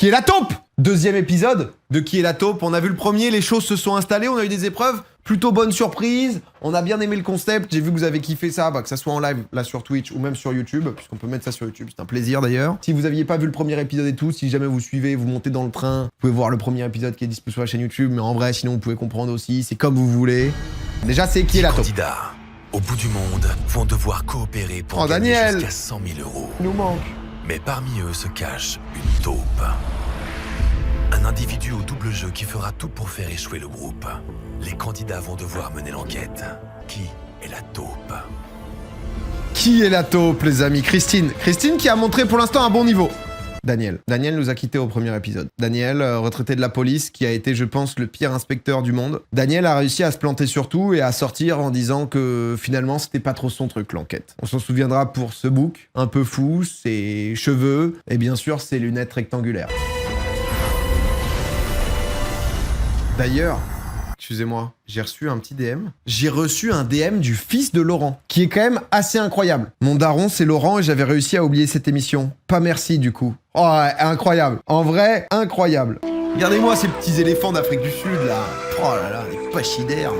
Qui est la taupe? Deuxième épisode de Qui est la taupe. On a vu le premier, les choses se sont installées, on a eu des épreuves. Plutôt bonne surprise, on a bien aimé le concept, j'ai vu que vous avez kiffé ça, que ça soit en live là sur Twitch ou même sur YouTube, puisqu'on peut mettre ça sur YouTube, c'est un plaisir d'ailleurs. Si vous aviez pas vu le premier épisode et tout, si jamais vous suivez, vous montez dans le train, vous pouvez voir le premier épisode qui est disponible sur la chaîne YouTube, mais en vrai sinon vous pouvez comprendre aussi, c'est comme vous voulez. Déjà c'est Qui est la taupe. Les candidats au bout du monde vont devoir coopérer pour gagner Daniel jusqu'à 100 000 €. Il nous manque. Mais parmi eux se cache une taupe. Un individu au double jeu qui fera tout pour faire échouer le groupe. Les candidats vont devoir mener l'enquête. Qui est la taupe? Qui est la taupe, les amis? Christine. Christine qui a montré pour l'instant un bon niveau. Daniel. Daniel nous a quittés au premier épisode. Daniel, retraité de la police, qui a été, je pense, le pire inspecteur du monde. Daniel a réussi à se planter sur tout et à sortir en disant que finalement, c'était pas trop son truc, l'enquête. On s'en souviendra pour ce bouc, un peu fou, ses cheveux et bien sûr ses lunettes rectangulaires. D'ailleurs, excusez-moi, j'ai reçu un petit DM. J'ai reçu un DM du fils de Laurent, qui est quand même assez incroyable. Mon daron, c'est Laurent et j'avais réussi à oublier cette émission. Pas merci, du coup. Oh, ouais, incroyable. En vrai, incroyable. Regardez-moi ces petits éléphants d'Afrique du Sud, là. Oh là là, des pachydermes.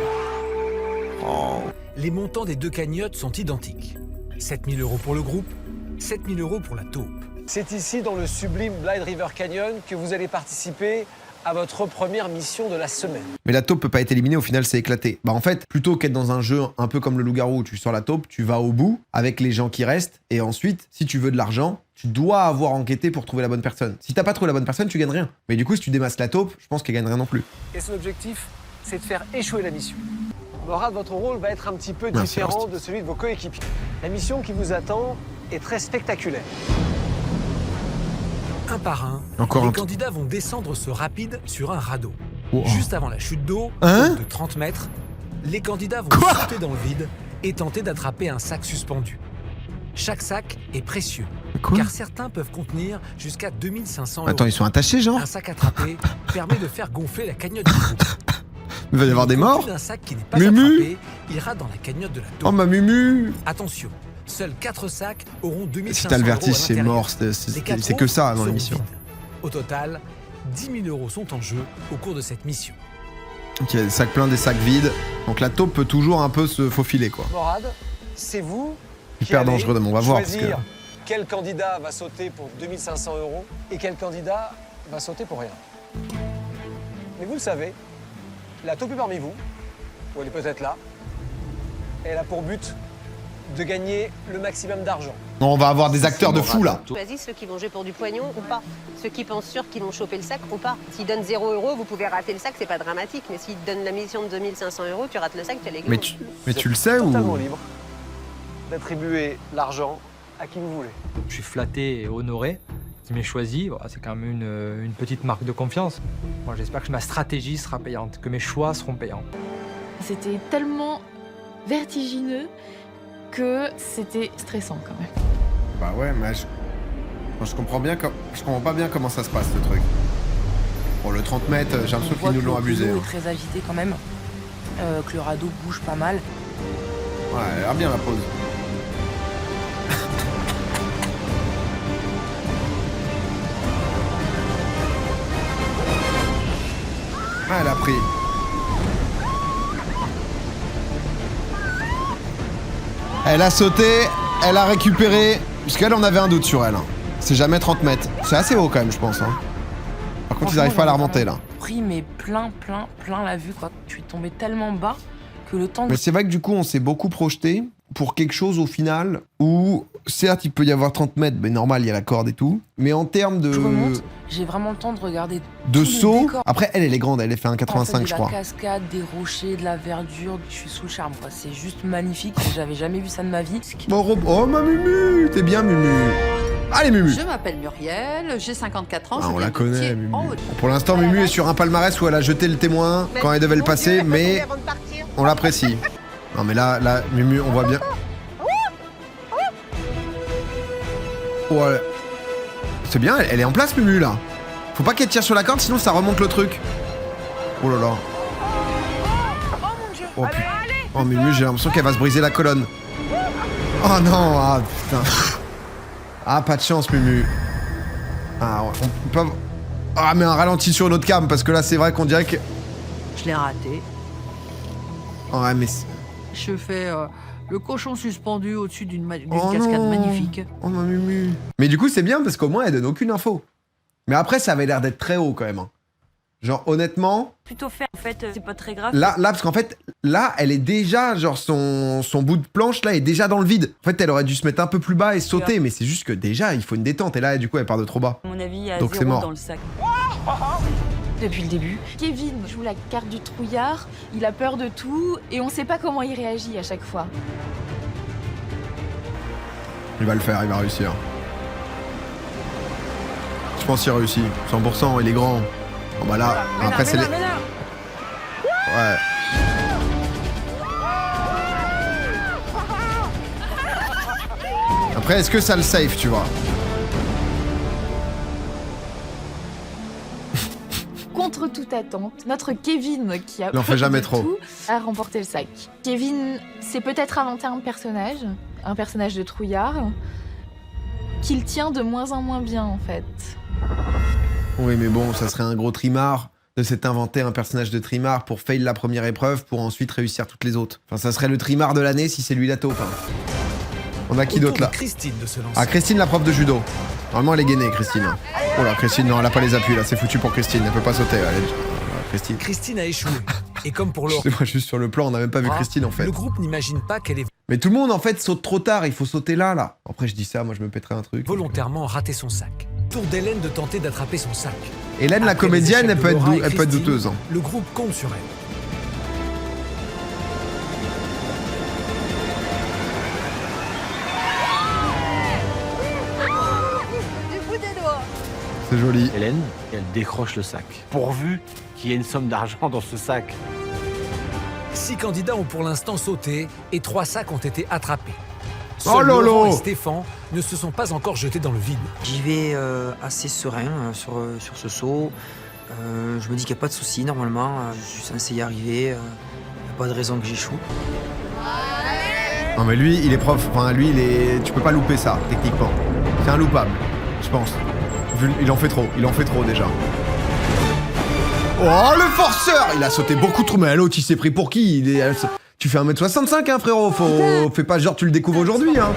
Oh. Les montants des deux cagnottes sont identiques. 7 000 € pour le groupe, 7 000 € pour la taupe. C'est ici, dans le sublime Blind River Canyon, que vous allez participer à votre première mission de la semaine. Mais la taupe peut pas être éliminée, au final c'est éclaté. Bah en fait, plutôt qu'être dans un jeu un peu comme le loup-garou où tu sors la taupe, tu vas au bout avec les gens qui restent, et ensuite, si tu veux de l'argent, tu dois avoir enquêté pour trouver la bonne personne. Si t'as pas trouvé la bonne personne, tu gagnes rien. Mais du coup, si tu démasses la taupe, je pense qu'elle gagne rien non plus. Et son objectif, c'est de faire échouer la mission. Morad, votre rôle va être un petit peu Merci, différent Rusty. de celui de vos coéquipiers. La mission qui vous attend est très spectaculaire. Un par un, Encore les un candidats vont descendre ce rapide sur un radeau. Oh. Juste avant la chute d'eau, Hein de 30 mètres, les candidats vont Quoi sauter dans le vide et tenter d'attraper un sac suspendu. Chaque sac est précieux, Quoi? car certains peuvent contenir jusqu'à 2500 €. Attends, ils sont attachés, genre? Un sac attrapé permet de faire gonfler la cagnotte du groupe. Il va y avoir des Le morts? contenu d'un sac qui n'est pas Mumu attrapé ira dans la cagnotte de la taupe. Oh ma mumu! Attention, seuls 4 sacs auront 2500 Si t'as le € vertige, à c'est l'intérieur. mort, Les c'est 4 que ça autres dans seront l'émission. vides. Au total, 10 000 € sont en jeu au cours de cette mission. Ok, des sacs pleins, des sacs vides. Donc la taupe peut toujours un peu se faufiler, quoi. Morad, c'est vous qui Hyper allez dangereux, mais on va voir, parce choisir que- quel candidat va sauter pour 2500 € et quel candidat va sauter pour rien. Mais vous le savez, la taupe est parmi vous, ou elle est peut-être là. Elle a pour but de gagner le maximum d'argent. Non, on va avoir des acteurs de fou, là. Choisis ceux qui vont jouer pour du pognon ou pas. Ceux qui pensent sûr qu'ils vont choper le sac ou pas. S'ils donnent 0 €, vous pouvez rater le sac, c'est pas dramatique. Mais s'ils te donnent la mission de 2500 €, tu rates le sac, tu as les Mais glands. tu le sais ou... Totalement libre d'attribuer l'argent à qui vous voulez. Je suis flatté et honoré qu'il m'ait choisi. Voilà, c'est quand même une petite marque de confiance. Moi, j'espère que ma stratégie sera payante, que mes choix seront payants. C'était tellement vertigineux que c'était stressant quand même. Bah ouais, mais je comprends bien je comprends pas bien comment ça se passe, le truc. Bon, le 30 mètres, j'ai l'impression qu'ils nous l'ont abusé. L'eau Hein. est très agité quand même, que le radeau bouge pas mal. Ouais, elle a l'air bien la pause. Ah, elle a pris. Elle a sauté, elle a récupéré. Puisqu'elle, on avait un doute sur elle. C'est jamais 30 mètres. C'est assez haut quand même, je pense. Hein. Par contre, ils n'arrivent pas à la remonter là. Pris mais plein la vue quoi. Je suis tombé tellement bas que le temps. Mais c'est vrai que du coup, on s'est beaucoup projeté pour quelque chose au final où, certes, il peut y avoir 30 mètres, mais normal, il y a la corde et tout. Mais en termes de... Je remonte, j'ai vraiment le temps de regarder de tout le saut. décor. Après, elle est grande, elle fait un En fait, 85, de je la crois. cascade, des rochers, de la verdure, je suis sous le charme quoi. C'est juste magnifique, j'avais jamais vu ça de ma vie. Oh, ma Mumu, t'es bien Mumu. Allez, Mumu. Je m'appelle Muriel, j'ai 54 ans. Ah, je on viens la de connaît, Thiers, Mumu. en Haute- Pour l'instant, Mumu est sur un palmarès où elle a jeté le témoin quand elle devait le passer, mais on l'apprécie. Non, mais là, Mumu, on voit bien. Ouais. C'est bien, elle est en place, Mumu, là. Faut pas qu'elle tire sur la corde, sinon ça remonte le truc. Oh là là. Oh, putain. Oh, Mumu, j'ai l'impression qu'elle va se briser la colonne. Oh non, ah putain. Ah, pas de chance, Mumu. Ah, ouais, on peut... Ah, mais un ralenti sur une autre cam, parce que là, c'est vrai qu'on dirait que... Je l'ai raté. Ouais, mais... Je fais le cochon suspendu au-dessus d'une Oh cascade non. magnifique. Oh, ma mumu. Mais du coup, c'est bien, parce qu'au moins, elle donne aucune info. Mais après, ça avait l'air d'être très haut, quand même. Hein. Genre, honnêtement... Plutôt faire, en fait, c'est pas très grave. Là, parce qu'en fait, là, elle est déjà... Genre, son bout de planche, là, est déjà dans le vide. En fait, elle aurait dû se mettre un peu plus bas et sauter, mais c'est juste que déjà, il faut une détente. Et là, du coup, elle part de trop bas. À mon avis, il y a Donc, c'est 0 mort. dans le sac. Depuis le début. Kevin joue la carte du trouillard, il a peur de tout et on sait pas comment il réagit à chaque fois. Il va le faire, il va réussir. Je pense qu'il réussit. 100%, il est grand. Bon bah là, après c'est les... Ouais. Après, est-ce que ça le safe, tu vois? Contre toute attente, notre Kevin, qui a Il en fait peur jamais de trop. tout, a remporté le sac. Kevin s'est peut-être inventé un personnage de trouillard, qu'il tient de moins en moins bien en fait. Oui, mais bon, ça serait un gros trimard de s'être inventé un personnage de trimard pour fail la première épreuve pour ensuite réussir toutes les autres. Enfin, ça serait le trimard de l'année si c'est lui la taupe. Hein. On a qui Autour d'autre là? de Christine de se lancer. Ah, Christine, la prof de judo. Normalement, elle est gainée, Christine. Oh là, Christine, non, elle a pas les appuis là, c'est foutu pour Christine, elle peut pas sauter. Christine. Christine a échoué. Et comme pour Laura, C'est moi juste sur le plan, on n'a même pas vu Christine en fait. le groupe n'imagine pas qu'elle ait Mais tout le monde en fait saute trop tard, il faut sauter là. Après, je dis ça, moi je me pèterais un truc. volontairement raté son sac. Tour d'Hélène de tenter d'attraper son sac. Hélène, la Après les comédienne, échecs elle de peut être, Laura et elle peut être Christine, douteuse. Hein. Le groupe compte sur elle. C'est joli. Hélène, elle décroche le sac. Pourvu qu'il y ait une somme d'argent dans ce sac. 6 candidats ont pour l'instant sauté et 3 sacs ont été attrapés. Oh Seuls lolo Laurent et Stéphane ne se sont pas encore jetés dans le vide. J'y vais assez serein sur ce saut. Je me dis qu'il n'y a pas de souci normalement. Je suis censé y arriver. Il n'y a pas de raison que j'échoue. Non mais lui, il est prof. Enfin, lui, il est. Tu peux pas louper ça, techniquement. C'est inloupable, je pense. Il en fait trop déjà. Oh le forceur! Il a sauté beaucoup trop, mais l'autre il s'est pris pour qui? Tu fais 1m65 hein frérot, fais pas genre tu le découvres aujourd'hui hein.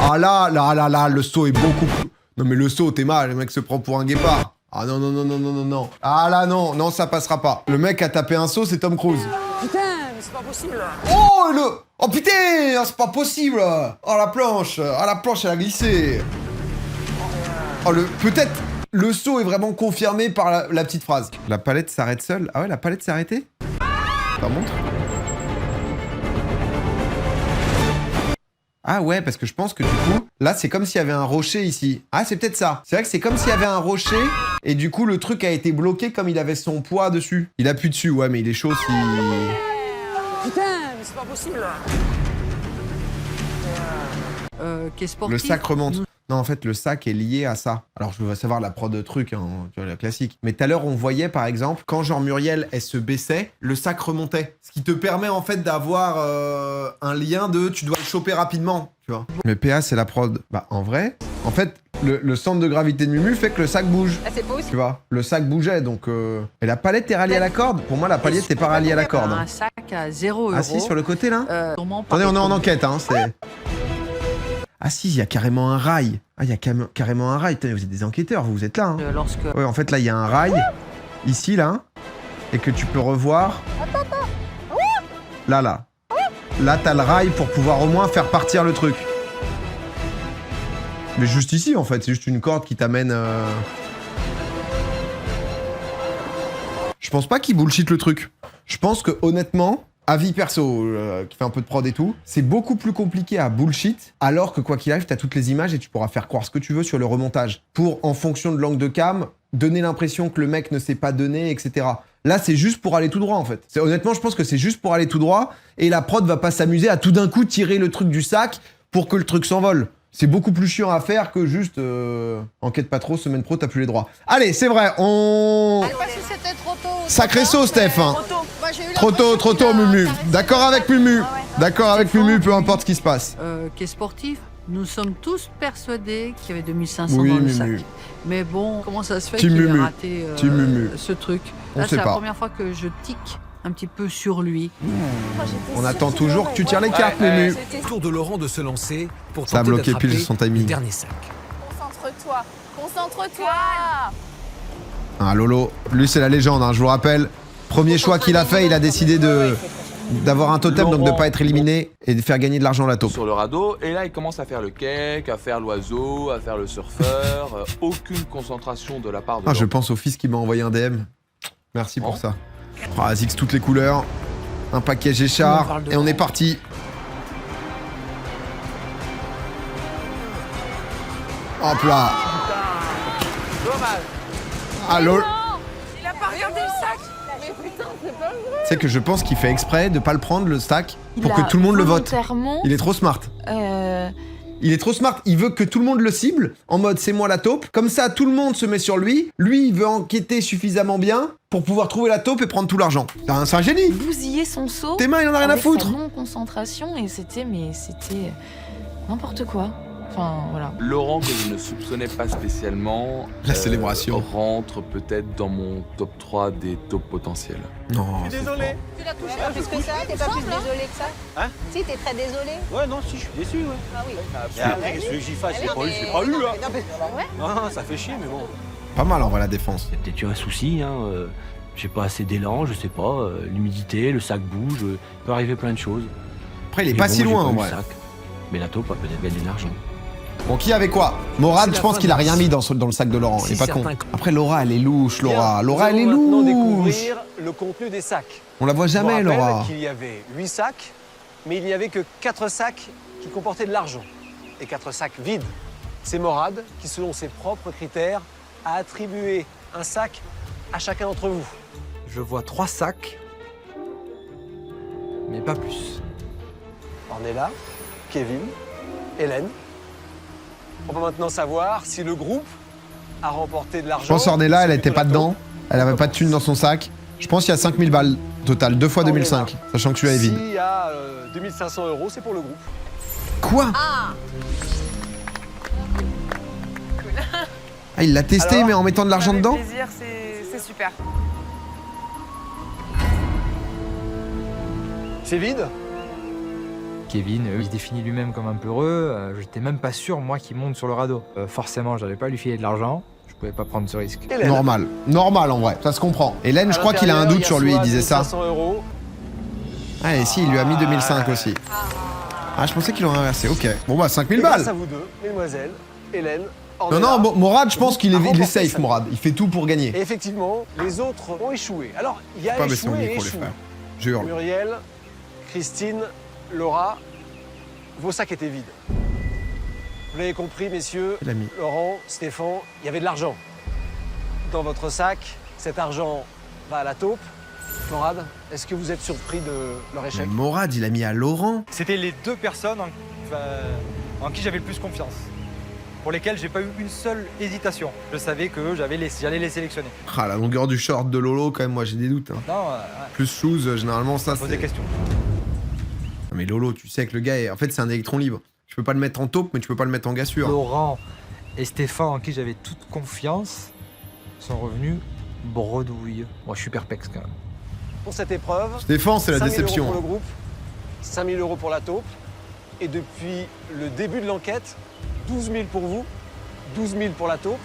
Ah là, le saut est beaucoup plus... Non mais le saut t'es mal, le mec se prend pour un guépard. Ah non. Ah là non, ça passera pas. Le mec a tapé un saut, c'est Tom Cruise. Putain, mais c'est pas possible. Oh putain, c'est pas possible. Oh la planche elle a glissé. Oh peut-être le saut est vraiment confirmé par la petite phrase. La palette s'arrête seule. Ah ouais, la palette s'est arrêtée? Ça montre. Ah ouais, parce que je pense que du coup, là c'est comme s'il y avait un rocher ici. Ah c'est peut-être ça. C'est vrai que c'est comme s'il y avait un rocher et du coup le truc a été bloqué comme il avait son poids dessus. Il appuie dessus, ouais mais il est chaud si... Putain, mais c'est pas possible. Qu'est-ce sportif? Le sac remonte. Non, en fait, le sac est lié à ça. Alors, je veux savoir la prod de truc, hein, tu vois, la classique. Mais tout à l'heure, on voyait, par exemple, quand genre Muriel, elle se baissait, le sac remontait. Ce qui te permet, en fait, d'avoir un lien de tu dois le choper rapidement, tu vois. Mais PA, c'est la prod. Bah, en vrai, en fait, le centre de gravité de Mumu fait que le sac bouge. Ah, c'est pas aussi. Tu vois, le sac bougeait, donc... Et la palette est ralliée à la corde? Pour moi, la palette, c'est pas ralliée à la corde. Un sac à 0 €. Ah si, sur le côté, là Attendez, Attendez, on est en enquête, hein, c'est... Ah si, il y a carrément un rail. Ah, il y a carrément un rail. Putain, vous êtes des enquêteurs, vous êtes là. Hein. Lorsque... Ouais, en fait, là, il y a un rail. Ici, là. Et que tu peux revoir. Là. Là, t'as le rail pour pouvoir au moins faire partir le truc. Mais juste ici, en fait. C'est juste une corde qui t'amène... Je pense pas qu'il bullshit le truc. Je pense que, honnêtement... Avis perso, qui fait un peu de prod et tout, c'est beaucoup plus compliqué à bullshit, alors que quoi qu'il arrive, t'as toutes les images et tu pourras faire croire ce que tu veux sur le remontage. Pour, en fonction de l'angle de cam, donner l'impression que le mec ne s'est pas donné, etc. Là, c'est juste pour aller tout droit, en fait. Honnêtement, je pense que c'est juste pour aller tout droit, et la prod va pas s'amuser à tout d'un coup tirer le truc du sac pour que le truc s'envole. C'est beaucoup plus chiant à faire que juste enquête pas trop, semaine pro, t'as plus les droits. Allez, c'est vrai, on... Sacré saut, Steph, hein. Trop tôt, Mumu. D'accord avec Mumu. D'accord avec Mumu, peu importe ce qui se passe. Qu'est sportif? Nous sommes tous persuadés qu'il y avait 2500 Oui, dans le Mumu. sac. Mais bon, comment ça se fait Petit qu'il ait Mumu. raté Petit Mumu. ce truc? On Là, sait c'est la pas. première fois que je tique un petit peu sur lui. On attend toujours que tu tires les cartes, Mumu. Tour de Laurent de se lancer pour Ça a tenter bloqué d'attraper pile son le timing. dernier sac. Concentre-toi. Concentre-toi. Ah, Lolo, lui c'est la légende, hein, je vous rappelle. Premier choix qu'il a fait, il a décidé d'avoir un totem, donc de pas être éliminé et de faire gagner de l'argent à la taupe. Sur le radeau, et là il commence à faire le cake, à faire l'oiseau, à faire le surfeur, aucune concentration de la part de Ah, je Laurent. pense au fils qui m'a envoyé un DM. Merci pour ça. Ah, Azix toutes les couleurs. Un package échar. Et on est parti. Hop là. Ah lol. Il a pas regardé le sac. Mais putain, c'est pas vrai. Tu sais que je pense qu'il fait exprès de pas le prendre le stack pour Il que a tout le monde le vote. volontairement, Il est trop smart. Il est trop smart. Il veut que tout le monde le cible en mode c'est moi la taupe. Comme ça, tout le monde se met sur lui. Lui, il veut enquêter suffisamment bien pour pouvoir trouver la taupe et prendre tout l'argent. C'est un génie. bousiller son seau. Tes mains, il en a rien à avec foutre. sa non-concentration et c'était n'importe quoi. Enfin, voilà. Laurent, que je ne soupçonnais pas spécialement, La célébration. rentre peut-être dans mon top 3 des taupes potentiels. Non. Désolé. Tu l'as touché pas plus que ça? T'es pas plus désolé que ça? Hein? Si, t'es très désolé. Ouais, non, si, je suis déçu, ouais. Ah oui. Et après, qu'est-ce que j'y fasse? Je l'ai pas eu, je l'ai pas eu, hein. Non, ça fait chier, mais bon. Pas mal en vrai la défense. Il y a peut-être eu un souci, hein. J'ai pas assez d'élan, je sais pas. L'humidité, le sac bouge, il peut arriver plein de choses. Après, il est Et pas bon, si j'ai loin pas en eu le vrai. sac. Mais la taupe a peut-être gagné de l'argent. Bon, qui avait quoi? Morad, C'est je la pense fin qu'il a de rien la mis dans le sac de Laurent. Il est Si pas con. certains- Après, Laura, elle est louche, Laura. Bien, Laura, elle est nous allons maintenant louche. découvrir le contenu des sacs. On la voit Je vous jamais, rappelle Laura. qu'il y avait 8 sacs, mais il n'y avait que 4 sacs qui comportaient de l'argent. Et 4 sacs vides. C'est Morad qui, selon ses propres critères, a attribué un sac à chacun d'entre vous. Je vois 3 sacs, mais pas plus. Ornella, Kevin, Hélène. On va maintenant savoir si le groupe a remporté de l'argent. Je pense Ornella, elle C'est était plutôt pas la dedans. taupe. Elle avait pas de thunes dans son sac. Je pense qu'il y a 5000 balles total, 2 fois 2005, sachant que celui-là est vide. S'il y a 2500 €, c'est pour le groupe. Quoi? Ah, il l'a testé, Alors, mais en mettant de l'argent dedans? plaisir, c'est super. C'est vide? Kevin, il se définit lui-même comme un peureux. J'étais même pas sûr, moi, qu'il monte sur le radeau. Forcément, j'allais pas lui filer de l'argent. Je pouvais pas prendre ce risque. Hélène. Normal. Normal en vrai, ça se comprend. Hélène, je À crois qu'il a un l'intérieur, doute sur lui, il soit disait ça. 2500 €. Ah, et si, il lui a mis 2005 aussi. Ah, je pensais qu'il aurait inversé, ok. Bon bah, 5000 Et grâce balles. à vous deux, mesdemoiselles, Hélène, Non, Ornella, non, Morad, je pense vous qu'il a est, il est remporté safe, ça. Morad. Il fait tout pour gagner. Et effectivement, les autres ont échoué. Alors, il y a Pas baisser mon échoué et micro, les échoué. frères. Je hurle. Muriel, Christine, Laura, vos sacs étaient vides. Vous l'avez compris, messieurs, Il a mis. Laurent, Stéphane, il y avait de l'argent. Dans votre sac, cet argent va à la taupe. Morad, est-ce que vous êtes surpris de leur Mais échec? Morad, il a mis à Laurent. C'était les 2 personnes en qui j'avais le plus confiance, pour lesquelles j'ai pas eu une seule hésitation. Je savais que j'allais les sélectionner. Ah, la longueur du short de Lolo, quand même, moi j'ai des doutes. hein. Non, Plus shoes, généralement, ça pose c'est. des questions. Non, mais Lolo, tu sais que le gars, en fait, c'est un électron libre. Tu peux pas le mettre en taupe, mais tu peux pas le mettre en gars sûr. Laurent et Stéphane, en qui j'avais toute confiance, sont revenus bredouilles. Moi, je suis perplexe quand même. Pour cette épreuve, Stéphane, c'est la 5 000 € déception. pour le groupe, 5 000 € pour la taupe. Et depuis le début de l'enquête, 12 000 pour vous, 12 000 pour la taupe.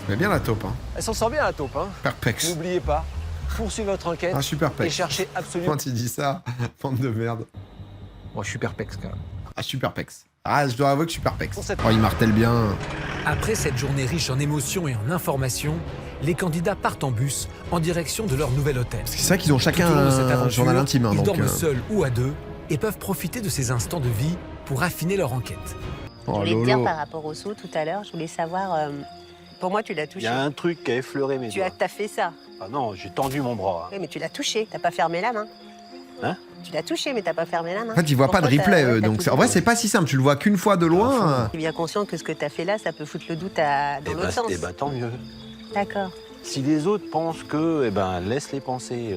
C'est bien la taupe, hein. Elle s'en sort bien, la taupe. Hein. Perplexe. N'oubliez pas, poursuivez votre enquête Ah, super et pex. cherchez absolument. Quand il dit ça, bande de merde. Moi, je suis perplexe quand même. Ah, super pex. Ah, je dois avouer que je suis perplexe. Pour cette- Oh, il martèle bien. Après cette journée riche en émotions et en informations, les candidats partent en bus en direction de leur nouvel hôtel. C'est ça qu'ils ont chacun Tout au long de cette un aventure, journal intime, hein, ils donc. dorment seuls ou à deux et peuvent profiter de ces instants de vie pour affiner leur enquête. Je Oh, voulais te dire Lolo. par rapport au saut tout à l'heure, je voulais savoir. Pour moi, tu l'as Il touché. y a un truc qui a effleuré mes doigts. T'as fait ça. Ah non, j'ai tendu mon bras. Oui, mais tu l'as touché, t'as pas fermé la main. Hein? Tu l'as touché, mais t'as pas fermé la main. En fait, ils voient pas de Pourquoi replay, t'as- eux, t'as donc poussé en vrai, ton- c'est pas si simple. Tu le vois qu'une fois de loin. Tu es bien conscient que ce que t'as fait là, ça peut foutre le doute dans l'autre sens. Eh ben, tant mieux. D'accord. Si les autres pensent que, eh ben, laisse-les penser,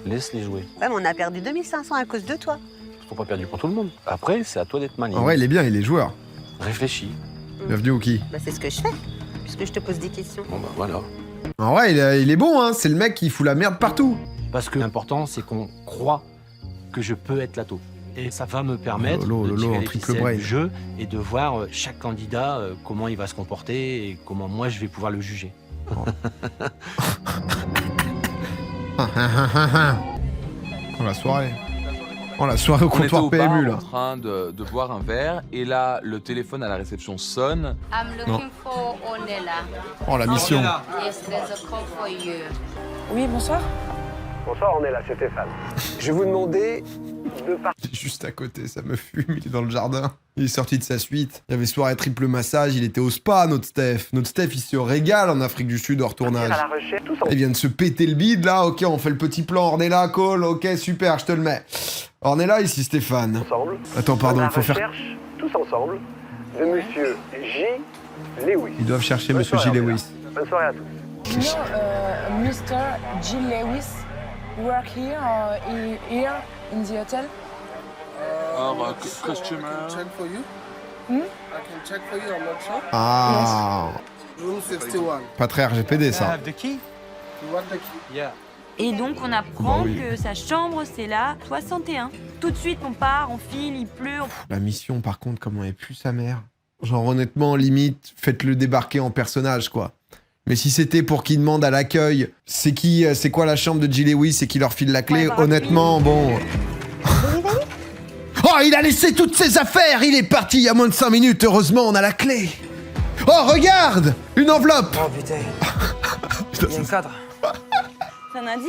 laisse-les jouer. Ouais, mais on a perdu 2500 à cause de toi. Ils sont pas perdus pour tout le monde. Après, c'est à toi d'être malin. En vrai, il est bien, il est joueur. réfléchis. Bienvenue au qui? Bah, c'est ce que je fais, puisque je te pose des questions. Bon bah voilà. En vrai, il est bon, hein. C'est le mec qui fout la merde partout. Parce que l'important, c'est qu'on croit que je peux être la taupe. Et ça va me permettre Lolo, de Lolo, tirer en les triple ficelles brain. du jeu et de voir chaque candidat, comment il va se comporter et comment moi je vais pouvoir le juger. Oh la soirée. Oh la soirée au On était comptoir au bar PMU là. en train de boire un verre et là le téléphone à la réception sonne. I'm Non. looking for Ornella. Oh la mission. Yes, there's a call for you. Oui, bonsoir. Bonsoir, on est là, c'est Stéphane. Je vais vous demander de partir. Juste à côté, ça me fume, il est dans le jardin. Il est sorti de sa suite. Il y avait soirée triple massage, il était au spa, notre Steph. Notre Steph, il se régale en Afrique du Sud hors tournage. à la recherche, tous Il vient de se péter le bide là, ok, on fait le petit plan Ornella, call, ok, super, je te le mets. Ornella, ici Stéphane. ensemble. Attends, pardon, à il faut la faire... recherche, tous ensemble, de monsieur J. Lewis. Ils doivent chercher Bonne Monsieur soirée, J. Ornella. Lewis. Bonne soirée à tous. You know, Mr. Jill Lewis work here in the hotel. Customer. Ah, pas très RGPD ça. The key? Yeah. Et donc on apprend Bah oui. que sa chambre c'est la 61. Tout de suite on part, on file, il pleut. La mission, par contre, comment elle pue sa mère. Genre, honnêtement, limite, faites-le débarquer en personnage, quoi. Mais si c'était pour qu'il demande à l'accueil, c'est quoi la chambre de Jill Lewis et qu'il leur file la clé, Ouais, honnêtement, bon... Oh, il a laissé toutes ses affaires. Il est parti il y a moins de 5 minutes. Heureusement, on a la clé. Oh, regarde, une enveloppe. Oh putain. Il y a un cadre. C'est un indice.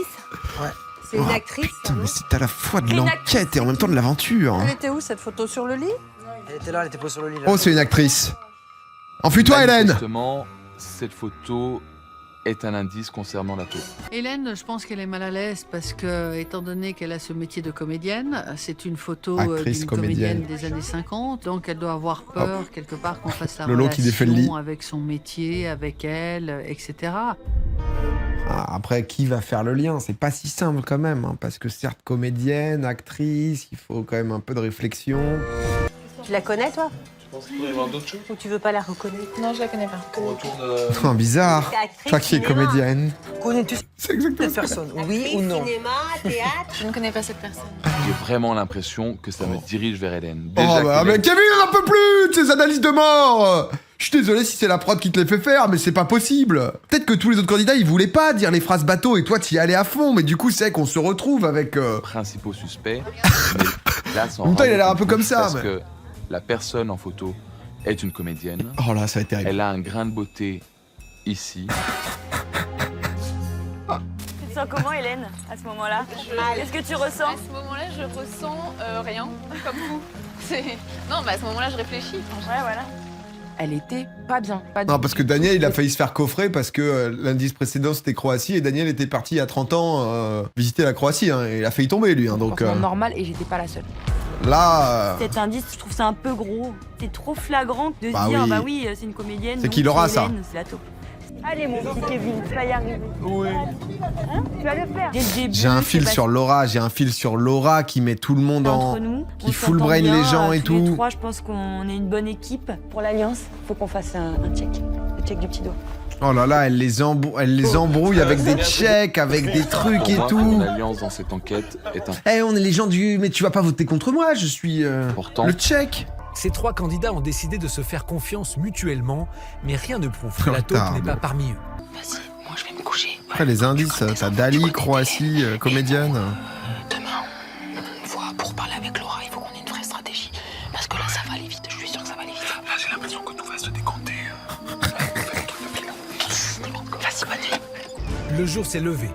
Ouais. C'est une actrice. Putain, mais c'est à la fois de Une l'enquête et en même temps de l'aventure. Elle était où cette photo sur le lit? Elle était là, elle était posée sur le lit. Là. Oh, c'est une actrice. Enfuis-toi, Hélène. Manifestement, cette photo est un indice concernant la taupe. Hélène, je pense qu'elle est mal à l'aise parce que, étant donné qu'elle a ce métier de comédienne, c'est une photo Actrice, d'une comédienne. comédienne des années 50, donc elle doit avoir peur quelque part qu'on fasse la Lolo qui défait le lit. relation avec son métier, avec elle, etc. Ah, après, qui va faire le lien? C'est pas si simple quand même, hein, parce que certes, comédienne, actrice, il faut quand même un peu de réflexion. Tu la connais, toi? Je pense qu'il pourrait y avoir d'autres choses. Ou tu veux pas la reconnaître? Non, je la connais pas. On retourne. Oh, bizarre. C'est actrice, Toi qui es cinéma. comédienne. Connais-tu C'est exactement cette ça. personne? Oui Actrice, ou non? cinéma, théâtre. Je ne connais pas cette personne. J'ai vraiment l'impression que ça me dirige vers Hélène. Oh, Déjà bah, qu'Hélène- mais Kevin, on n'en peut plus de ces analyses de mort. Je suis désolé si c'est la prod qui te les fait faire, mais c'est pas possible. Peut-être que tous les autres candidats, ils voulaient pas dire les phrases bateau et toi, t'y allais à fond, mais du coup, c'est qu'on se retrouve avec... principaux suspects. Mais là, En même temps, il a l'air un peu comme ça, Parce mais- que la personne en photo est une comédienne. Oh là, ça va être terrible. Elle a un grain de beauté ici. Tu te sens comment Hélène à ce moment-là? Qu'est-ce que tu ressens? À ce moment-là, je ressens rien, comme vous. Non, mais à ce moment-là, je réfléchis. Ouais, voilà. Elle était pas bien. Non, parce que Daniel, il a failli se faire coffrer parce que l'indice précédent, c'était Croatie, et Daniel était parti il y a 30 ans visiter la Croatie, hein, et il a failli tomber, lui. Hein, donc Normal et j'étais pas la seule. là... Cet indice, je trouve ça un peu gros. C'est trop flagrant de Bah se dire, oui. bah oui, c'est une comédienne. C'est donc qui l'aura, ça? Hélène, c'est la taupe. Allez, mon petit Kevin, tu vas y arriver. Oui. Hein, tu vas le faire. Dès le début, J'ai un c'est fil pas- sur Laura, j'ai un fil sur Laura qui met tout le monde entre en... nous, qui on fout le s'entend brain bien, les gens et tous les tout. trois, je pense qu'on est une bonne équipe. Pour l'Alliance, faut qu'on fasse un check. Le check du petit doigt. Oh là là, elle les embrouille avec des checks, avec des trucs et Pour moi, tout. L'alliance dans cette enquête est Eh, on est les gens du... Mais tu vas pas voter contre moi, je suis... important. Le check. Ces trois candidats ont décidé de se faire confiance mutuellement, mais rien ne prouve que la taupe Retard. n'est pas parmi eux. Vas-y, moi je vais me coucher. Après, les indices, t'as Dali, Croatie, comédienne. Demain, on voit pour parler avec Laura, il faut qu'on ait une vraie stratégie. Parce que là, ça va aller vite, je suis sûr que ça va aller vite. Là, j'ai l'impression que tout va se décanter. Vas-y, bonne nuit. Le jour s'est levé.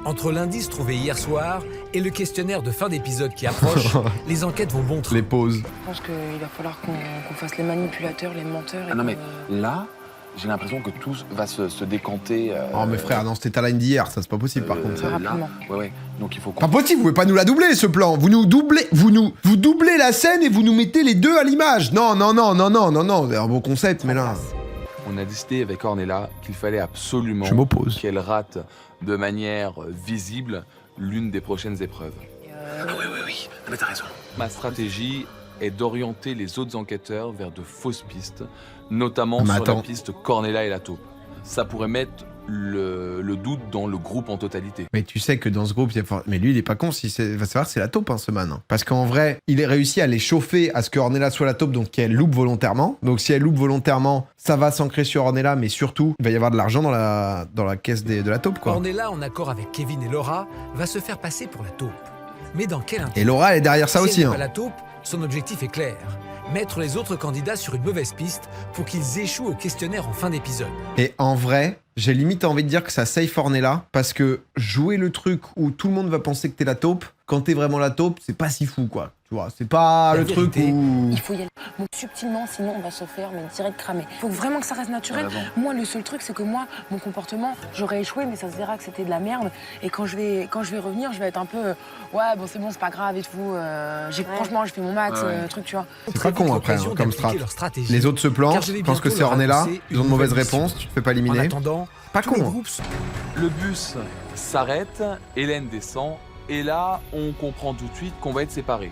Entre l'indice trouvé hier soir et le questionnaire de fin d'épisode qui approche, les enquêtes vont bon train. Les pauses. Je pense qu'il va falloir qu'on fasse les manipulateurs, les menteurs. Ah non, mais là, j'ai l'impression que tout va se décanter. Oh, mais frère, non, c'était ta line d'hier, ça, c'est pas possible, par contre. là. rapidement. Ouais. Donc il faut qu'on. Pas possible, vous pouvez pas nous la doubler, ce plan. Vous doublez la scène et vous nous mettez les deux à l'image. Non, c'est un beau concept, mais là... On a décidé avec Ornella qu'il fallait absolument Je m'oppose. qu'elle rate de manière visible l'une des prochaines épreuves. Oui. Non, mais t'as raison. Ma stratégie est d'orienter les autres enquêteurs vers de fausses pistes, notamment Mais sur attends. la piste Cornelia et la taupe. Ça pourrait mettre le doute dans le groupe en totalité. Mais tu sais que dans ce groupe, il y a mais lui, il est pas con. Il va savoir que c'est la taupe, hein, ce man. Hein. Parce qu'en vrai, il est réussi à les chauffer à ce que Ornella soit la taupe, donc qu'elle loupe volontairement. Donc si elle loupe volontairement, ça va s'ancrer sur Ornella, mais surtout, il va y avoir de l'argent dans la caisse de la taupe, quoi. Ornella, en accord avec Kevin et Laura, va se faire passer pour la taupe. Mais dans quel intérêt? Et Laura, elle est derrière ça Si aussi. elle n'est Hein. pas la taupe, son objectif est clair. Mettre les autres candidats sur une mauvaise piste pour qu'ils échouent au questionnaire en fin d'épisode. Et en vrai, j'ai limite envie de dire que ça safe Ornella, parce que jouer le truc où tout le monde va penser que t'es la taupe, quand t'es vraiment la taupe, c'est pas si fou, quoi. Tu vois, c'est pas le truc où... Il faut y aller subtilement, sinon on va se faire mais direct cramer. Il faut vraiment que ça reste naturel. Moi, le seul truc, c'est que moi, mon comportement, j'aurais échoué, mais ça se verra que c'était de la merde. Et quand je vais revenir, je vais être un peu, ouais, bon, c'est bon, c'est pas grave et tout. Franchement, j'ai fait mon max, truc, tu vois. C'est pas con après, hein, comme strat. Les autres se plantent, je pense que c'est Ornella, ils ont de mauvaises réponses, tu te fais pas éliminer. En attendant, pas con. Le bus s'arrête, Hélène descend, et là, on comprend tout de suite qu'on va être séparés.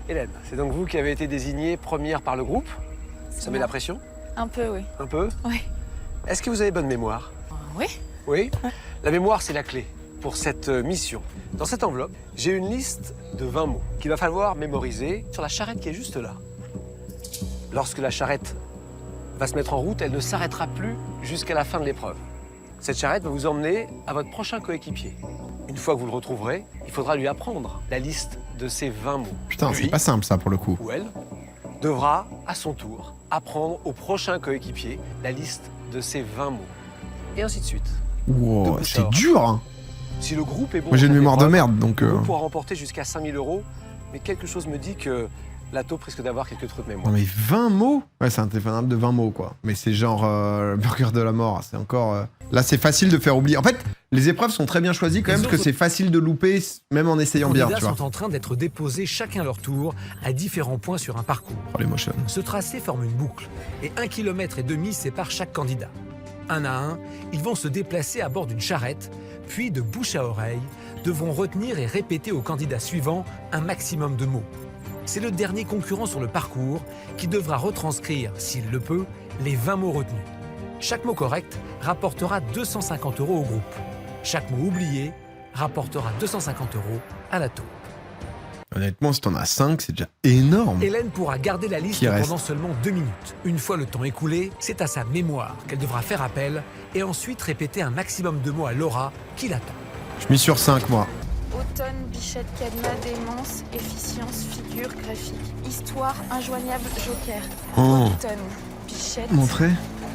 Hélène, c'est donc vous qui avez été désignée première par le groupe. Ça met la pression? Un peu, oui. Un peu? Oui. Est-ce que vous avez bonne mémoire? Oui. Oui? La mémoire, c'est la clé pour cette mission. Dans cette enveloppe, j'ai une liste de 20 mots qu'il va falloir mémoriser sur la charrette qui est juste là. Lorsque la charrette va se mettre en route, elle ne s'arrêtera plus jusqu'à la fin de l'épreuve. Cette charrette va vous emmener à votre prochain coéquipier. Une fois que vous le retrouverez, il faudra lui apprendre la liste de ces 20 mots. Putain, Lui, c'est pas simple ça pour le coup. ou elle devra, à son tour, apprendre au prochain coéquipier la liste de ces 20 mots. Et ainsi de suite. Wow, c'est dur, hein. Si le groupe est bon, Moi j'ai une dans mémoire de l'épreuve, merde, donc... le groupe pourra remporter jusqu'à 5 000 €, mais quelque chose me dit que la taupe risque d'avoir quelques trous de mémoire. Non mais 20 mots? Ouais, c'est un téléphone de 20 mots, quoi. Mais c'est genre le burger de la mort, c'est encore... Là, c'est facile de faire oublier. En fait, les épreuves sont très bien choisies quand même, parce que c'est facile de louper, même en essayant bien, tu Les vois. candidats sont en train d'être déposés chacun leur tour à différents points sur un parcours. Oh, l'émotion. Ce tracé forme une boucle et 1,5 km sépare chaque candidat. Un à un, ils vont se déplacer à bord d'une charrette, puis de bouche à oreille, devront retenir et répéter au candidat suivant un maximum de mots. C'est le dernier concurrent sur le parcours qui devra retranscrire, s'il le peut, les 20 mots retenus. Chaque mot correct rapportera 250 € au groupe. Chaque mot oublié rapportera 250 € à la taupe. Honnêtement, si t'en as 5, c'est déjà énorme. Hélène pourra garder la liste Qui reste pendant seulement 2 minutes. Une fois le temps écoulé, c'est à sa mémoire qu'elle devra faire appel et ensuite répéter un maximum de mots à Laura qui l'attend. Je mis sur 5, moi. Automne, bichette, cadenas, démence, efficience, figure, graphique, histoire, injoignable, joker. Oh. Automne, bichette, Montrez.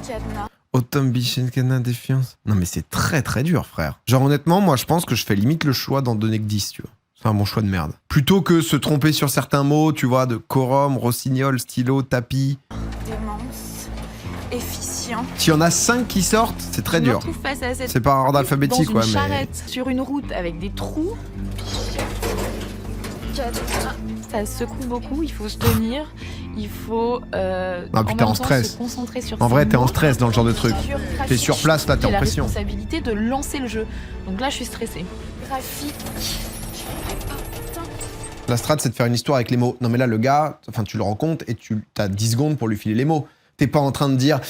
cadenas. Autumn, Bichette, Cadenas, Défiance. Non mais c'est très très dur, frère. Genre honnêtement, moi je pense que je fais limite le choix d'en donner que 10, tu vois. C'est un bon choix de merde. Plutôt que se tromper sur certains mots, tu vois, de quorum, rossignol, stylo, tapis. Démence, efficient. S'il y en a 5 qui sortent, c'est très Je me dur. retrouve face à cette- C'est par ordre alphabétique, dans quoi, une mais... charrette, sur une route avec des trous. Cadenas. Ça secoue beaucoup, il faut se tenir, il faut Ah putain, en stress. se concentrer sur En vrai, ses t'es en mots. stress dans le genre de truc. T'es sur place, là, t'es J'ai en la pression. responsabilité de lancer le jeu. Donc là, je suis stressée. Graphique. La strat, c'est de faire une histoire avec les mots. Non mais là, le gars, enfin, tu le rends compte et tu as 10 secondes pour lui filer les mots. T'es pas en train de dire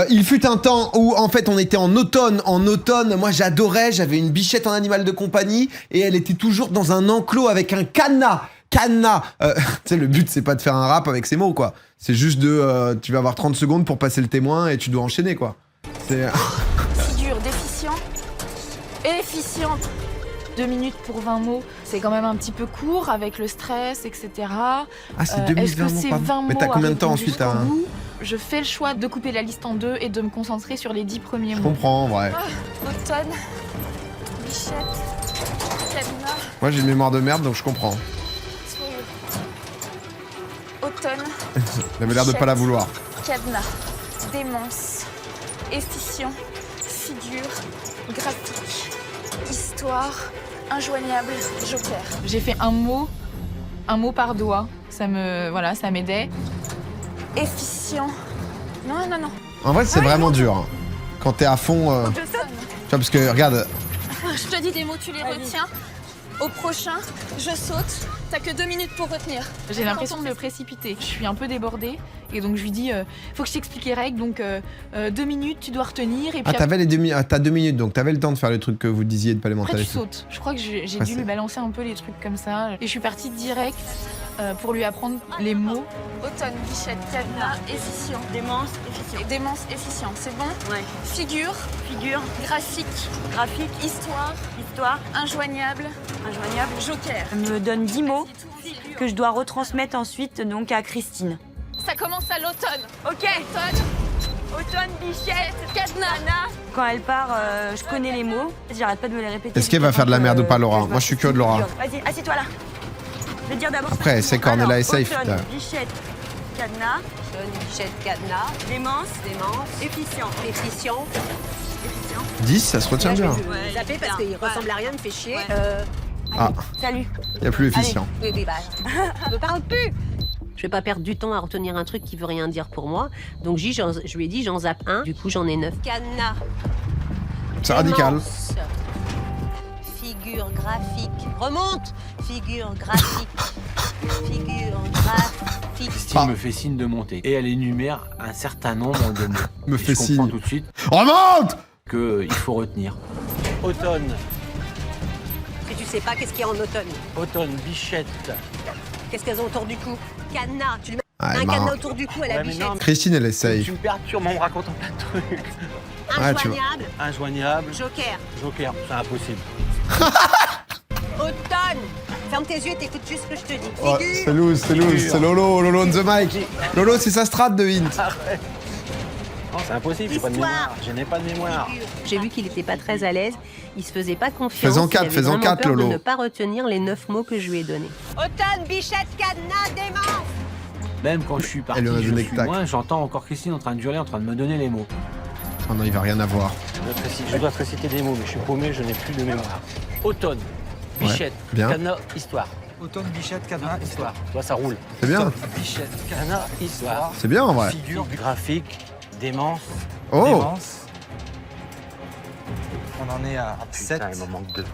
il fut un temps où en fait on était en automne. En automne, moi j'adorais, j'avais une bichette en animal de compagnie et elle était toujours dans un enclos avec un cadenas. Cadenas. Tu sais, le but c'est pas de faire un rap avec ces mots, quoi. C'est juste de tu vas avoir 30 secondes pour passer le témoin et tu dois enchaîner, quoi. C'est Figure déficient. Efficiente. 2 minutes pour 20 mots, c'est quand même un petit peu court avec le stress, etc. Ah, c'est 2 minutes, Est-ce que 20 mots, ces pardon. 20 mots Mais t'as combien de temps arriveront ensuite à... jusqu'au bout? Je fais le choix de couper la liste en 2 et de me concentrer sur les 10 premiers Je mots. comprends, en vrai. Automne, bichette, cadenas, Moi j'ai une mémoire de merde, donc je comprends. automne, Il avait l'air de pas la vouloir. cadenas, démence, efficient, figure, graphique, histoire, injoignable, joker. J'ai fait un mot par doigt. Ça m'aidait. Efficient. Non. En vrai, c'est vraiment dur. Hein. Quand t'es à fond... Tu vois, parce que, regarde... Je te dis des mots, tu les retiens. Au prochain, je saute. T'as que 2 minutes pour retenir. J'ai l'impression de me précipiter. Je suis un peu débordée. Et donc je lui dis, faut que je t'explique les règles. Donc 2 minutes, tu dois retenir. Et puis t'as 2 minutes, donc t'avais le temps de faire le truc que vous disiez de pas les après, mentales. tu sautes. Je crois que j'ai dû lui balancer un peu les trucs comme ça. Et je suis partie direct pour lui apprendre les mots. Automne, bichette, cadenas, efficient. Démence, efficient. Démence, efficient. C'est bon? Ouais. Figure. Figure. Graphique. Graphique. Histoire. Histoire. Injoignable. Injoignable. Joker. Elle me donne 10 mots que je dois retransmettre ensuite donc à Christine. Ça commence à l'automne. Ok. Automne, bichette, cadenas. Quand elle part, je connais les mots. J'arrête pas de me les répéter. Est-ce qu'elle va faire de la merde ou pas, Laura? Moi, je suis curieux de Laura. Vas-y, assieds-toi là. Je vais te dire d'abord. Après, c'est Cornella est safe. Automne, bichette, cadenas. Automne, bichette, cadenas. Démence. Efficient. Efficient. 10, ça se retient bien. Je vais zapper parce qu'il ressemble à rien, il me fait chier. Ah, Salut. il y a plus efficient. Oui, bah, ne parle plus. Je vais pas perdre du temps à retenir un truc qui veut rien dire pour moi. Donc je lui ai dit, j'en zappe un. Du coup, j'en ai 9. Cadenas. C'est radical. Démence. Figure graphique. Remonte. Figure graphique. Figure graphique. Christine me fait signe de monter. Et elle énumère un certain nombre de mots. Me fait je comprends signe. tout de suite Remonte qu'il faut retenir. Automne, Si tu sais pas, qu'est-ce qu'il y a en automne? automne, bichette. Qu'est-ce qu'elles ont autour du cou? Cadenas. Tu lui mets Ah, un elle cadenas m'a- autour du cou à la Ouais, mais bichette. non, Christine, elle est safe. Tu me perturbes en me racontant plein de trucs. Ouais, tu vois. Injoignable. Injoignable. Joker. Joker, c'est impossible. Automne. Ferme tes yeux et t'écoutes juste ce que je te dis. Oh, Figure. c'est loose, c'est Lolo on the mic. Lolo, c'est sa strat de hint. Arrête. Non, c'est impossible, j'ai pas de Histoire. mémoire. Je n'ai pas de mémoire. J'ai vu qu'il était pas très à l'aise. Il se faisait pas confiance. Fais-en il quatre, avait fais-en vraiment quatre, peur Lolo. de ne pas retenir les 9 mots que je lui ai donnés. Automne, bichette, cadenas, démence. Même quand je suis parti, Elle lui en a je donné suis que tac. loin, j'entends encore Christine en train de hurler, en train de me donner les mots. Oh non, il va rien avoir. Je dois te réciter des mots, mais je suis paumé, je n'ai plus de mémoire. Automne, bichette, bien. cadenas, histoire. Automne, bichette, cadenas, histoire. Toi, ça roule. C'est bien. Bichette, Cadenas, histoire. C'est bien en vrai. figure, Graphique, démence. Oh, démence. On en est à 7. Putain, il m'en manque 2.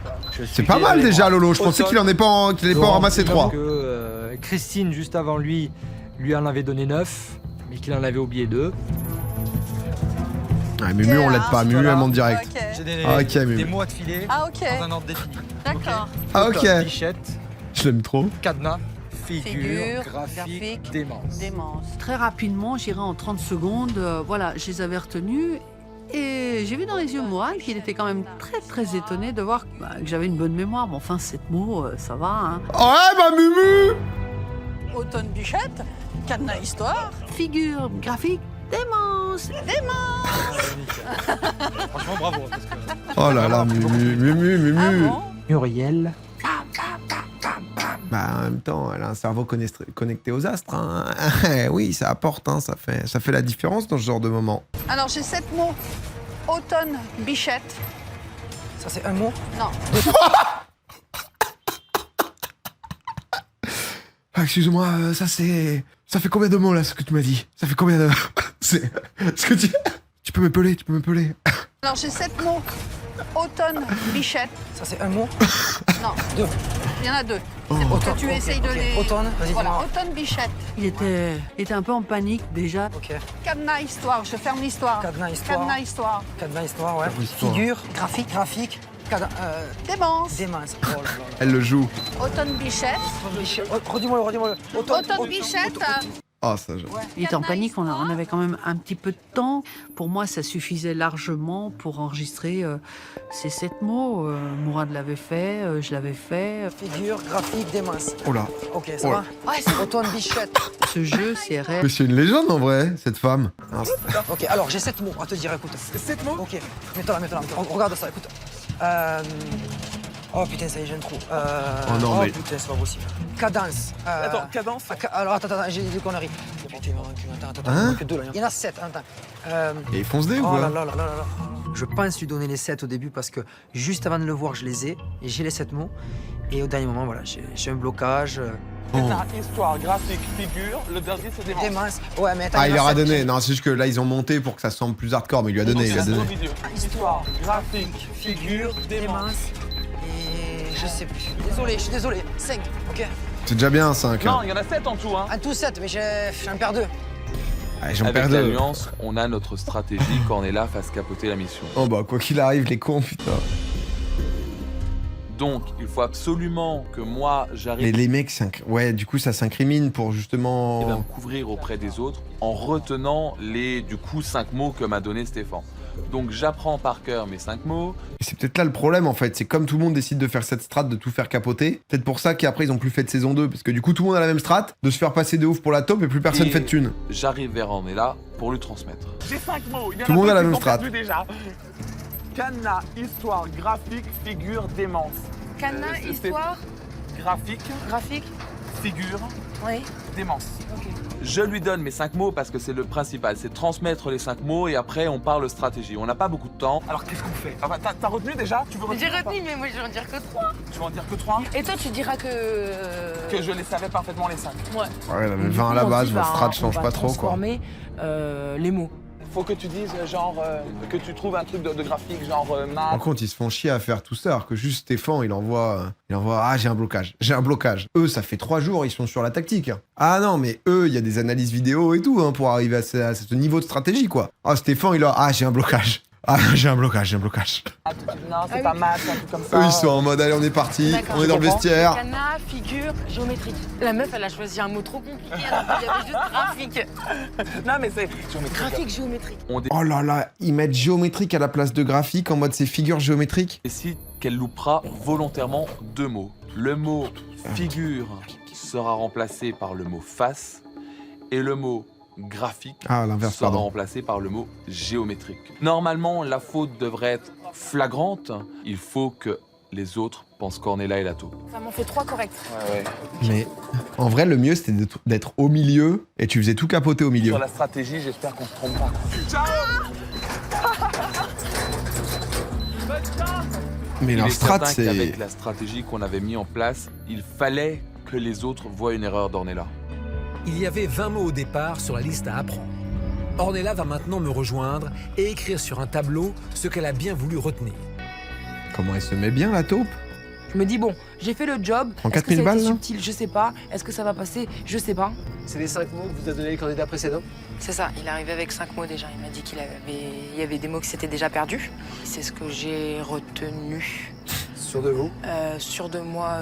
c'est pas mal déjà, Lolo. Je pensais qu'il en ait pas, qu'il allait pas en ramasser 3. Que Christine, juste avant lui en avait donné 9, mais qu'il en avait oublié 2. Ouais, Mumu, on l'aide pas. Mumu, elle monte direct. J'ai des, Ah, ok, mais- des mots à te filer Ah ok. dans un ordre défini. D'accord. Ah, ok. Automne, bichette, Je l'aime trop. cadenas, figure, Figure, graphique, graphique, démence. Démence. Très rapidement, j'irai en 30 secondes, voilà, je les avais retenus. Et j'ai vu dans les yeux de Mourad qu'il était quand même très très étonné de voir que j'avais une bonne mémoire. Mais enfin, 7 mots, ça va. Hein. Ouais, bah Mumu. Automne bichette, cadenas histoire, figure graphique, démence, Franchement, bravo. Parce que... Oh là là, Mumu. Muriel. Bah, en même temps, elle a un cerveau connecté aux astres. Hein. Oui, ça apporte, hein, ça fait la différence dans ce genre de moment. Alors j'ai 7 mots. Automne bichette. Ça, c'est un mot? Non. Ah, excuse-moi, ça fait combien de mots là, ce que tu m'as dit? Ça fait combien de... C'est... Ce que tu... Tu peux m'épeler, Alors j'ai 7 mots. Automne bichette. Ça, c'est un mot? Non. 2. Il y en a 2. Oh. C'est pour que tu essayes de les... Automne, vas-y, Voilà, dis-moi. automne bichette. Il était un peu en panique déjà. Ok. Cadenas histoire, je ferme l'histoire. Cadenas, histoire. Cadenas histoire. Cadenas, histoire, ouais. Histoire. Figure, graphique. Cadenas, Démence. démence. Oh là là là. Elle le joue. Automne bichette. Redis-moi. Automne bichette. Oh, ça, je... Il était en panique, on avait quand même un petit peu de temps. Pour moi, ça suffisait largement pour enregistrer ces 7 mots. Mourad l'avait fait, je l'avais fait. Figure, graphique, démence. Oh là. Ok, ça Oh va? là. Ouais, automne, bichette. Ce jeu, c'est réel. Mais c'est une légende en vrai, cette femme. Ah, Ok, alors j'ai 7 mots à te dire, écoute. 7 mots? Ok, mets-toi là. Regarde ça, écoute. Oh putain, ça y est, j'ai un trou. Oh non, mais... putain, c'est pas possible. Cadence. Attends, cadence. Alors, attends, j'ai des conneries. Putain, il m'en manque une. Attends, il Hein? m'en manque 2 là. Il y en a 7, attends. Et il fonce des ou Oh quoi? là là. Je pense lui donner les 7 au début parce que juste avant de le voir, je les ai. Et j'ai les 7 mots. Et au dernier moment, voilà, j'ai un blocage. Oh. Histoire, graphique, figure. Le dernier, c'est démence. Démence. Ouais, mais attends. Ah, il y en leur a 7. donné. Non, c'est juste que là, ils ont monté pour que ça semble plus hardcore, mais il lui a donné, Histoire, graphique, figure, démence. Et Je sais plus. Désolé, je suis désolé. 5, ok. C'est déjà bien, 5. Non, il y en a 7 en tout, hein. Un tout 7, mais j'en perds 2. Allez, j'en Avec perds la 2. nuance, on a notre stratégie quand on est là face capoter la mission. Oh bah, quoi qu'il arrive, les cons, putain. Donc, il faut absolument que moi, Mais j'arrive les mecs, ouais, du coup, ça s'incrimine pour justement... à me couvrir auprès des autres en retenant les, du coup, 5 mots que m'a donné Stéphane. Donc, j'apprends par cœur mes 5 mots. Et c'est peut-être là le problème, en fait. C'est comme tout le monde décide de faire cette strat, de tout faire capoter. Peut-être pour ça qu'après, ils ont plus fait de saison 2. Parce que du coup, tout le monde a la même strat, de se faire passer de ouf pour la taupe et plus personne Et fait de thunes. J'arrive vers Ornella pour lui transmettre. J'ai 5 mots. Il y en Tout le monde deux a la qui même sont strat. perdus déjà. Cadenas, histoire, graphique, figure, démence. Cadenas, c'est histoire, Graphique, graphique. figure, Oui. démence. Ok. Je lui donne mes 5 mots parce que c'est le principal, c'est transmettre les 5 mots et après on parle stratégie. On n'a pas beaucoup de temps. Alors qu'est-ce qu'on fait? Ah bah, t'as retenu déjà? Tu veux J'ai retenir ou pas? retenu, mais moi je vais en dire que 3. Tu vas en dire que 3? Et toi, tu diras que. Que je les savais parfaitement les 5. Ouais. Ouais, la 20 à la base, votre strat change pas trop, quoi. Transformer les mots. Faut que tu dises genre que tu trouves un truc de graphique genre maths. Par contre, ils se font chier à faire tout ça, alors que juste Stéphane, il envoie ah, j'ai un blocage. Eux, ça fait 3 jours, ils sont sur la tactique. Ah non, mais eux, il y a des analyses vidéo et tout, hein, pour arriver à ce niveau de stratégie, quoi. Ah, Stéphane, il a, ah, j'ai un blocage. Ah, j'ai un blocage. Non, c'est pas maths, un truc comme ça. Eux, ils sont en mode, allez, on est parti, D'accord. on est dans le vestiaire. Cadenas, figure, géométrique. La meuf, elle a choisi un mot trop compliqué, alors qu'il y avait juste graphique. Non, mais c'est Graphique, géométrique. On Oh là là, ils mettent géométrique à la place de graphique, en mode c'est figures géométriques. décide qu'elle loupera volontairement 2 mots. Le mot figure sera remplacé par le mot face et le mot graphique Ah, l'inverse, sera pardon. remplacé par le mot géométrique. Normalement, la faute devrait être flagrante. Il faut que les autres pensent qu'Ornella est la taupe. Ça m'en fait 3 corrects. Ouais. Mais en vrai, le mieux, c'était d'être au milieu, et tu faisais tout capoter au milieu. sur la stratégie, j'espère qu'on se trompe pas. Mais Il leur est strat, certain c'est... qu'avec la stratégie qu'on avait mis en place, il fallait que les autres voient une erreur d'Ornella. Il y avait 20 mots au départ sur la liste à apprendre. Ornella va maintenant me rejoindre et écrire sur un tableau ce qu'elle a bien voulu retenir. Comment elle se met bien, la taupe? Je me dis, bon, j'ai fait le job. En Est-ce que 4000 ça a balles, été là subtil? Je sais pas. Est-ce que ça va passer? Je sais pas. C'est les 5 mots que vous a donné le candidat précédent? C'est ça, il est arrivé avec 5 mots déjà. Il m'a dit il y avait des mots qui s'étaient déjà perdus. C'est ce que j'ai retenu. Sûr de vous? Sûr de moi,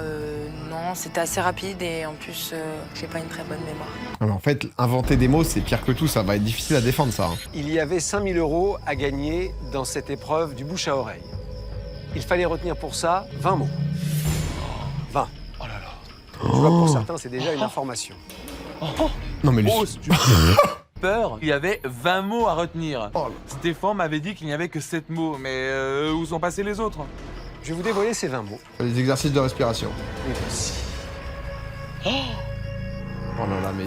non. C'était assez rapide et en plus, j'ai pas une très bonne mémoire. Ah, mais en fait, inventer des mots, c'est pire que tout, ça va être difficile à défendre, ça. Hein. Il y avait 5 000 € à gagner dans cette épreuve du bouche à oreille. Il fallait retenir pour ça 20 mots. 20. Oh là là. Je vois que pour certains, c'est déjà une information. Non, mais lui... Oh, si tu peur, il y avait 20 mots à retenir. Stéphane m'avait dit qu'il n'y avait que 7 mots, mais où sont passés les autres? Je vais vous dévoiler ces 20 mots. Des exercices de respiration. Et voici. Oh là là, mais...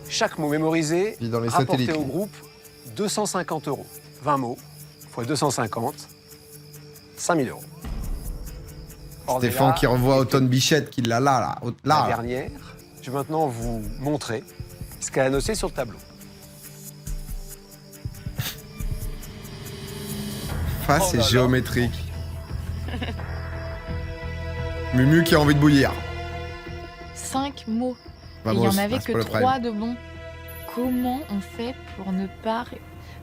Chaque mot mémorisé Vit dans les rapporté satellites. au groupe 250 €. 20 mots fois 250, 5 000 €. Stéphane qui renvoie Automne Bichette, qui l'a là. La dernière. Je vais maintenant vous montrer ce qu'elle a noté sur le tableau. Face Oh et là là. géométrique. Mumu qui a envie de bouillir. 5 mots. Vamos, Et il n'y en avait ah, c'est que pas le 3 problème. de bons. Comment on fait pour ne pas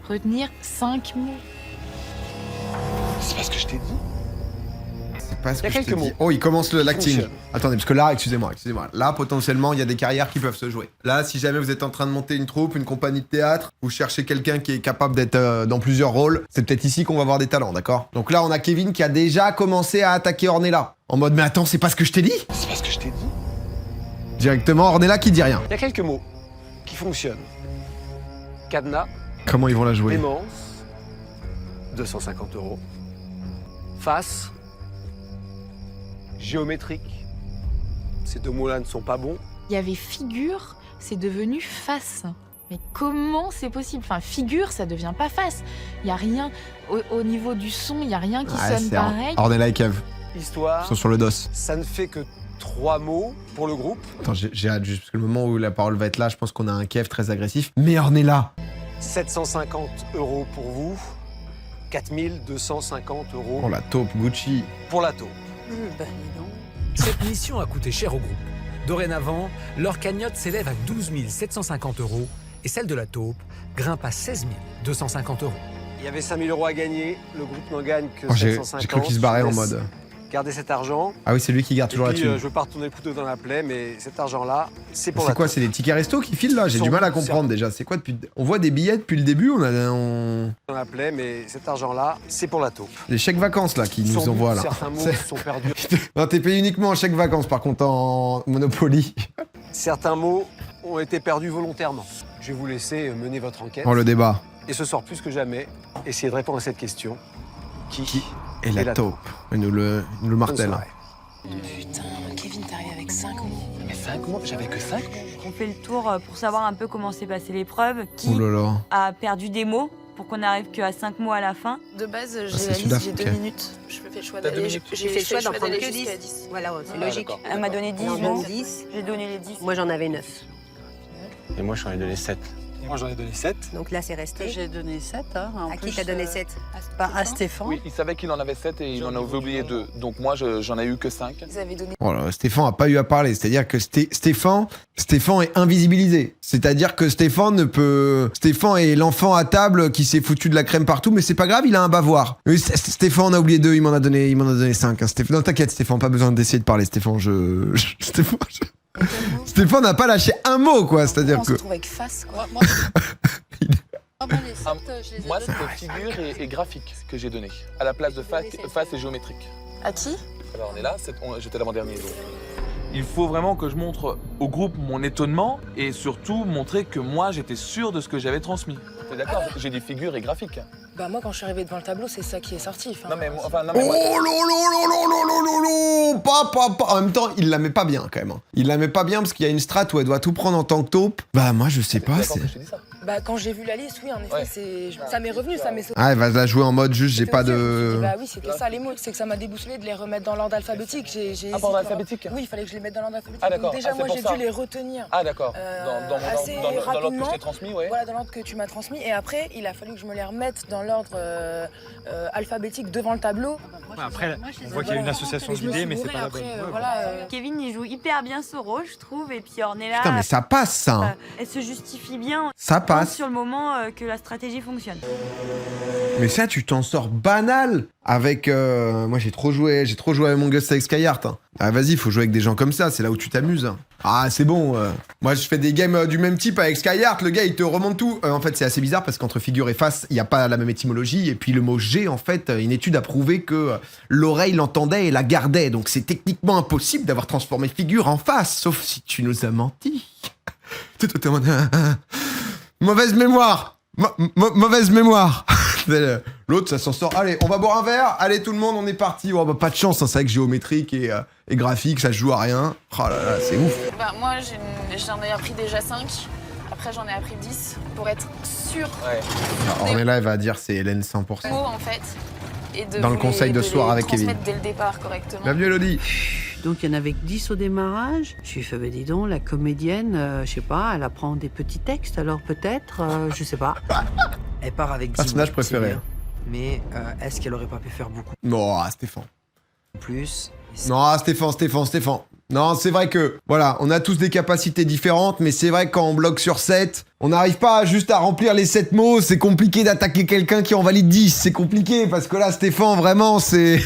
retenir 5 mots? C'est parce que je t'ai dit. C'est pas ce Il y a que je t'ai quelques dit. mots Oh, il commence le l'acting. fonctionnent. Attendez, parce que là, excusez-moi. Là, potentiellement, il y a des carrières qui peuvent se jouer. Là, si jamais vous êtes en train de monter une troupe, une compagnie de théâtre, vous cherchez quelqu'un qui est capable d'être dans plusieurs rôles, c'est peut-être ici qu'on va voir des talents, d'accord? Donc là, on a Kevin qui a déjà commencé à attaquer Ornella. En mode, mais attends, c'est pas ce que je t'ai dit? C'est parce que je t'ai dit. Directement, Ornella qui dit rien. Il y a quelques mots qui fonctionnent. Cadenas, Comment ils vont la jouer? démence, 250 €. Face, géométrique. Ces 2 mots-là ne sont pas bons. Il y avait figure, c'est devenu face. Mais comment c'est possible? Enfin, figure, ça devient pas face. Il y a rien au niveau du son, il y a rien qui Ouais, sonne c'est pareil. Ornella et Kev. Histoire, Ils sont sur le dos. ça ne fait que 3 mots pour le groupe. Attends, j'ai hâte juste parce que le moment où la parole va être là, je pense qu'on a un Kev très agressif. Mais Ornella! 750 € pour vous, 4 250 € Oh la taupe, Gucci. pour la taupe. Ben, dis donc. Cette mission a coûté cher au groupe. Dorénavant, leur cagnotte s'élève à 12 750 € et celle de la taupe grimpe à 16 250 €. Il y avait 5 000 € à gagner, le groupe n'en gagne que Oh, j'ai 750. cru qu'il se barrait Je en laisse mode. Garder cet argent. Ah oui, c'est lui qui garde toujours Et la puis, thune. je veux pas retourner le couteau dans la plaie, mais cet argent-là, c'est pour C'est la quoi, taupe. c'est des tickets resto qui filent là? J'ai Sans du mal à doute, comprendre déjà. C'est quoi depuis... On voit des billets depuis le début, on... Dans la plaie, mais cet argent-là, c'est pour la taupe. Les chèques vacances là qui nous Sans envoient doute, là. certains mots sont perdus. Non, t'es payé uniquement en chèque vacances par contre en Monopoly. Certains mots ont été perdus volontairement. Je vais vous laisser mener votre enquête. Oh le débat. Et ce soir, plus que jamais, essayez de répondre à cette question. Qui Et la taupe. Il nous le martèle. Bonne soirée. Putain, Kevin, t'es arrivé avec 5 mots. Mais 5 mots? J'avais que 5 mots. On fait le tour pour savoir un peu comment s'est passée l'épreuve, qui Oh là là. a perdu des mots pour qu'on n'arrive qu'à 5 mots à la fin. De base, j'ai c'est la liste, j'ai sud-africain. 2 minutes. Je me fais le choix T'as 2 d'aller. minutes. J'ai fait le choix d'en prendre d'aller que jusqu'à 10. 10. Voilà, c'est Ah, logique. d'accord. Elle m'a donné 10 On en mots. donne 10. J'ai donné les 10. Moi, j'en avais 9. Et moi, j'en ai donné 7. Moi, j'en ai donné 7. Donc là, c'est resté. J'ai donné 7. Hein, en À qui plus, t'as donné 7? À Stéphane. Oui, il savait qu'il en avait 7 et il en avait oublié 2. Donc moi, j'en ai eu que 5. Vous avez donné. Oh là, Stéphane a pas eu à parler. C'est-à-dire que Stéphane est invisibilisé. C'est-à-dire que Stéphane est l'enfant à table qui s'est foutu de la crème partout, mais c'est pas grave, il a un bavoir. Mais Stéphane en a oublié 2, il m'en a donné 5. Hein. Non, t'inquiète, Stéphane, pas besoin d'essayer de parler. Stéphane n'a pas lâché un mot, quoi. C'est-à-dire On que. se trouve avec face, quoi. Moi, les 7, je les ai Moi, donnés. c'était figure et graphique que j'ai donné, à la place de face et géométrique. À qui? Alors on est là, j'étais l'avant-dernier. Donc. Il faut vraiment que je montre au groupe mon étonnement et surtout montrer que moi, j'étais sûr de ce que j'avais transmis. T'es d'accord? J'ai dit figure et graphique. Bah, moi, quand je suis arrivée devant le tableau, c'est ça qui est sorti. Enfin, Non mais, Oh lolo. Pas. En même temps, il la met pas bien quand même. Hein. Il la met pas bien parce qu'il y a une strat où elle doit tout prendre en tant que taupe. Bah moi je sais pas. D'accord, je te dis ça. Bah, quand j'ai vu la liste, oui, en effet, Ouais. ça m'est revenu, ça m'est sauté. Ah, elle va la jouer en mode juste j'ai C'était pas ok, je me suis de. dit, bah oui, c'était ça les mots, c'est que ça m'a déboussolé de les remettre dans l'ordre alphabétique. Ah, par ordre alphabétique? Oui, il fallait que je les mette dans l'ordre alphabétique. Ah, d'accord. Donc déjà, Ah, c'est moi, pour j'ai ça. dû les retenir. Ah d'accord, Assez dans l'ordre que je rapidement. t'ai transmis, ouais. Voilà, dans l'ordre que tu m'as transmis. Et après, il a fallu que je me les remette dans l'ordre alphabétique devant le tableau. Après, on voit qu'il y a une association Et je me d'idées, suis mais c'est bourrée pas la bonne. après, Ouais, voilà, Kevin, il joue hyper bien ce rôle, je trouve. Et puis Ornella, Putain, mais ça passe ça. Hein. elle se justifie bien. Ça On pense passe. sur le moment que la stratégie fonctionne. Mais ça, tu t'en sors banal avec. Moi, j'ai trop joué avec mon Ghost avec Skyheart. Hein. Ah, vas-y, faut jouer avec des gens comme ça, c'est là où tu t'amuses. Hein. Ah, c'est bon. Moi, je fais des games du même type avec Skyheart. Le gars, il te remonte tout. En fait, c'est assez bizarre parce qu'entre figure et face, il n'y a pas la même étymologie. Et puis, le mot G, en fait, une étude a prouvé que l'oreille l'entendait et la gardait. Donc, c'est techniquement impossible d'avoir transformé figure en face, sauf si tu nous as menti. Mauvaise mémoire. Mauvaise mémoire. L'autre, ça s'en sort. Allez, on va boire un verre. Allez, tout le monde, on est parti. Oh, bah, pas de chance, hein. C'est vrai que géométrique et graphique, ça se joue à rien. Oh là là, c'est ouf. Bah, moi, j'en ai appris déjà 5. Après, j'en ai appris 10 pour être sûre. Ouais. Alors, Ornella, elle va dire c'est Hélène 100%. Mots, en fait. Et de Dans le vous conseil de les soir avec Kevin. transmettre dès le départ correctement. Bienvenue, Elodie. Donc il y en avait que 10 au démarrage. Je lui ai fait, bah, dis donc, la comédienne, je sais pas, elle apprend des petits textes, alors peut-être, je sais pas. Elle part avec 10 Personnage mots, préféré. c'est bien. Mais est-ce qu'elle aurait pas pu faire beaucoup Non, Stéphane. plus? Non, Stéphane. Non, c'est vrai que, voilà, on a tous des capacités différentes, mais c'est vrai que quand on bloque sur 7, on n'arrive pas juste à remplir les 7 mots, c'est compliqué d'attaquer quelqu'un qui en valide 10, c'est compliqué, parce que là, Stéphane, vraiment, c'est...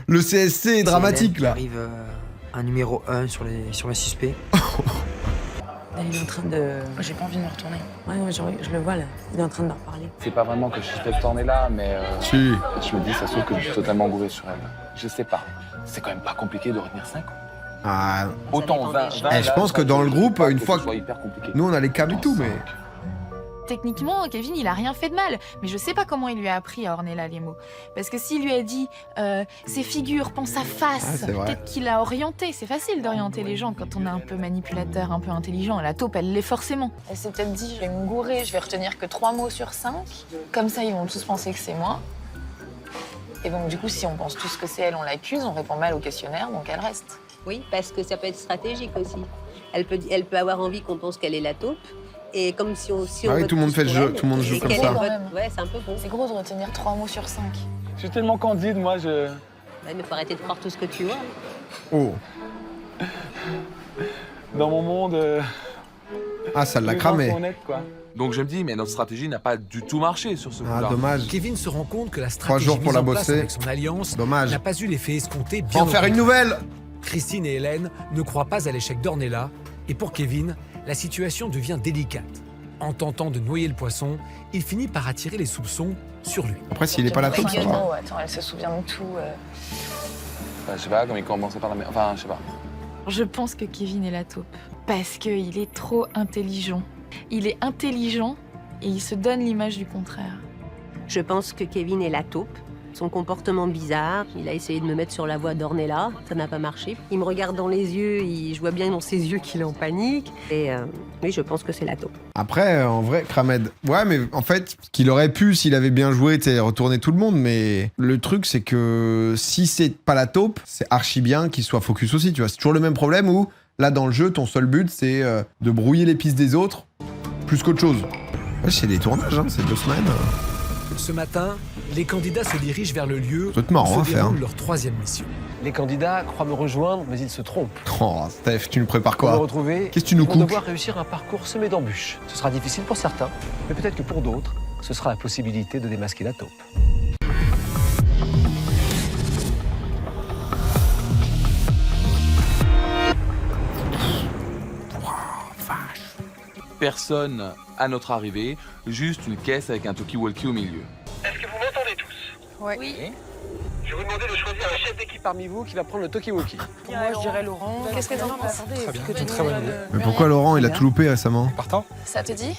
Le CSC est dramatique, là. Arrive un numéro 1 sur les suspects. Il est en train de. J'ai pas envie de me retourner. Ouais, je le vois là. Il est en train de leur parler. C'est pas vraiment que je suspecte Ornella, mais Si. je me dis, ça se trouve que je suis totalement gouré sur elle. Je sais pas. C'est quand même pas compliqué de retenir 5. Ah... Autant 20, je pense que dans le groupe, une fois que... hyper compliqué. Nous, on a les câbles et tout, mais... Techniquement, Kevin, il a rien fait de mal, mais je sais pas comment il lui a appris à Ornella les mots. Parce que s'il lui a dit ces figures, pense à face, Ah, c'est vrai. peut-être qu'il a orienté. C'est facile d'orienter les gens quand on est un peu manipulateur, un peu intelligent. La taupe, elle l'est forcément. Elle s'est peut-être dit, je vais me gourer, je vais retenir que 3 mots sur 5. Comme ça, ils vont tous penser que c'est moi. Et donc, du coup, si on pense tous que c'est elle, on l'accuse, on répond mal au questionnaire, donc elle reste. Oui, parce que ça peut être stratégique aussi. Elle peut avoir envie qu'on pense qu'elle est la taupe. Et comme si on Ah oui, vote tout le monde tous fait le pour jeu, elle, tout le monde joue et comme qu'elle ça. vote- Quand même. Ouais, c'est un peu gros. C'est gros de retenir 3 mots sur 5. Je suis tellement candide, moi, Ouais, mais faut arrêter de croire tout ce que tu vois. Oh. Dans mon monde... Ah, ça l'a les gens cramé. sont honnêtes, quoi. Donc je me dis, mais notre stratégie n'a pas du tout marché sur ce coup-là. Ah, dommage. Kevin se rend compte que la 3 stratégie jours pour mise la en place bosser. avec son alliance Dommage. n'a pas eu l'effet escompté. Faut Bien en au faire une contraire. nouvelle. Christine et Hélène ne croient pas à l'échec d'Ornella et pour Kevin, la situation devient délicate. En tentant de noyer le poisson, il finit par attirer les soupçons sur lui. Après, s'il est pas là, taupe, ça va. Attends, elle se souvient de tout. Enfin, je sais pas, comme il commençait par la mer. Enfin, je sais pas. Je pense que Kevin est la taupe. Parce qu'il est trop intelligent. Il est intelligent et il se donne l'image du contraire. Je pense que Kevin est la taupe. Son comportement bizarre, il a essayé de me mettre sur la voie d'Ornella, ça n'a pas marché. Il me regarde dans les yeux, je vois bien dans ses yeux qu'il est en panique. Et oui, je pense que c'est la taupe. Après, en vrai, Kramed. Ouais, mais en fait, qu'il aurait pu, s'il avait bien joué, tu sais, retourner tout le monde. Mais le truc, c'est que si c'est pas la taupe, c'est archi bien qu'il soit focus aussi, tu vois. C'est toujours le même problème où, là, dans le jeu, ton seul but, c'est de brouiller les pistes des autres, plus qu'autre chose. Ouais, c'est des tournages, hein, c'est 2 semaines. Ce matin, les candidats se dirigent vers le lieu Ça doit être marrant où à se faire. déroule leur 3e mission. Les candidats croient me rejoindre, mais ils se trompent. Oh, Steph, tu nous prépares Pour me quoi? retrouver, Qu'est-ce que tu nous ils vont coupes? devoir réussir un parcours semé d'embûches. Ce sera difficile pour certains, mais peut-être que pour d'autres, ce sera la possibilité de démasquer la taupe. Personne à notre arrivée, juste une caisse avec un talkie-walkie au milieu. Est-ce que vous m'entendez tous? Oui. Je vais vous demander de choisir un chef d'équipe parmi vous qui va prendre le talkie-walkie. Pour moi, je dirais Laurent. Qu'est-ce que t'en penses? Très bien, Que tout très le bonne monde, idée. Mais pourquoi Laurent, il a tout loupé récemment? Partant? Ça te dit?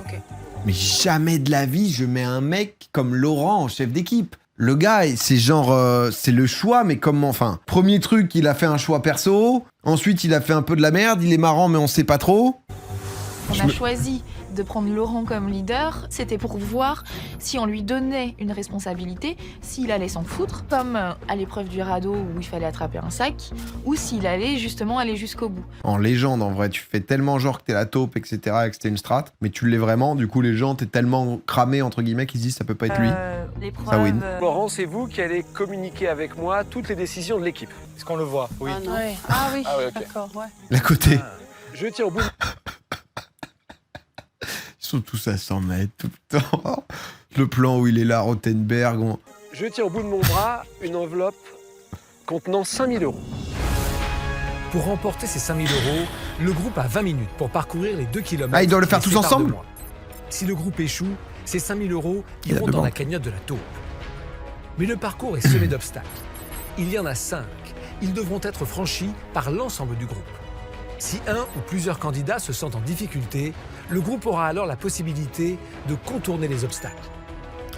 Ok. Mais jamais de la vie, je mets un mec comme Laurent en chef d'équipe. Le gars, c'est genre, c'est le choix, mais comment, enfin, premier truc, il a fait un choix perso. Ensuite, il a fait un peu de la merde. Il est marrant, mais on sait pas trop. On a choisi de prendre Laurent comme leader, c'était pour voir si on lui donnait une responsabilité, s'il allait s'en foutre, comme à l'épreuve du radeau où il fallait attraper un sac, ou s'il allait justement aller jusqu'au bout. En légende, en vrai, tu fais tellement genre que t'es la taupe, etc., et que c'était une strat, mais tu l'es vraiment. Du coup, les gens, t'es tellement cramé, entre guillemets, qu'ils se disent ça peut pas être lui. Ça win. Laurent, c'est vous qui allez communiquer avec moi toutes les décisions de l'équipe. Est-ce qu'on le voit? Oui. Ah non. Ouais. Ah oui, Ah ouais, ok. d'accord, ouais. La côté. Je tiens au bout de... Ils sont tous à 100 mètres tout le temps. Le plan où il est là, Rothenberg. Je tiens au bout de mon bras une enveloppe contenant 5000 €. Pour remporter ces 5 000 €, le groupe a 20 minutes pour parcourir les 2 km. Ah, ils doivent le faire tous ensemble? Si le groupe échoue, ces 5 000 € Il a iront deux dans la banques. cagnotte de la taupe. Mais le parcours est semé d'obstacles. Il y en a 5. Ils devront être franchis par l'ensemble du groupe. Si un ou plusieurs candidats se sentent en difficulté, le groupe aura alors la possibilité de contourner les obstacles.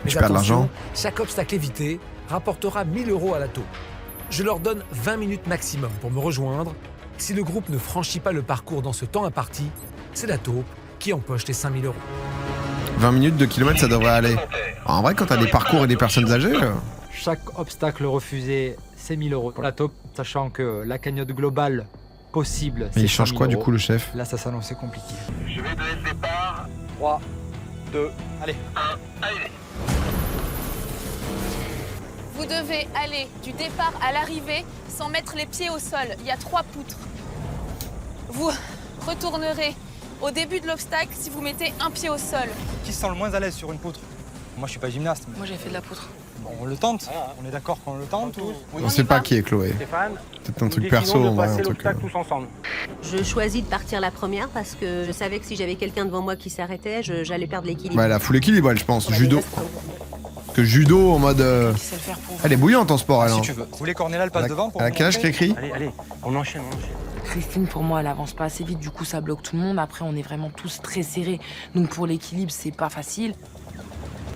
Mais Tu perds de attention, l'argent. chaque obstacle évité rapportera 1 000 € à la taupe. Je leur donne 20 minutes maximum pour me rejoindre. Si le groupe ne franchit pas le parcours dans ce temps imparti, c'est la taupe qui empoche les 5 000 €. 20 minutes, 2 km, ça devrait aller. En vrai, quand t'as des parcours et des personnes âgées... Chaque obstacle refusé, c'est 1000 € pour la taupe, sachant que la cagnotte globale possible, Mais c'est il change 100 000 quoi, du €. coup, le chef? Là, ça s'annonçait compliqué. Je vais donner le départ. 3, 2, allez. 1, allez. Vous devez aller du départ à l'arrivée sans mettre les pieds au sol. Il y a 3 poutres. Vous retournerez au début de l'obstacle si vous mettez un pied au sol. Qui se sent le moins à l'aise sur une poutre? Moi, je suis pas gymnaste. Mais... Moi, j'ai fait de la poutre. Bon, on le tente. On est d'accord qu'on le tente ou... On sait pas qui est Chloé. Stéphane, Peut-être un nous truc décidons perso, de en vrai, passer un truc... l'obstacle tous ensemble. Je choisis de partir la première parce que je savais que si j'avais quelqu'un devant moi qui s'arrêtait, j'allais perdre l'équilibre. Bah, elle a full équilibre, elle, je pense. Judo. Que judo, en mode... Elle est bouillante en sport, elle. Si hein. tu veux. Vous voulez qu'Ornella passe devant pour Elle a quel âge, Cricri? Allez, on enchaîne, on enchaîne. Christine, pour moi, elle avance pas assez vite, du coup, ça bloque tout le monde. Après, on est vraiment tous très serrés. Donc, pour l'équilibre, c'est pas facile.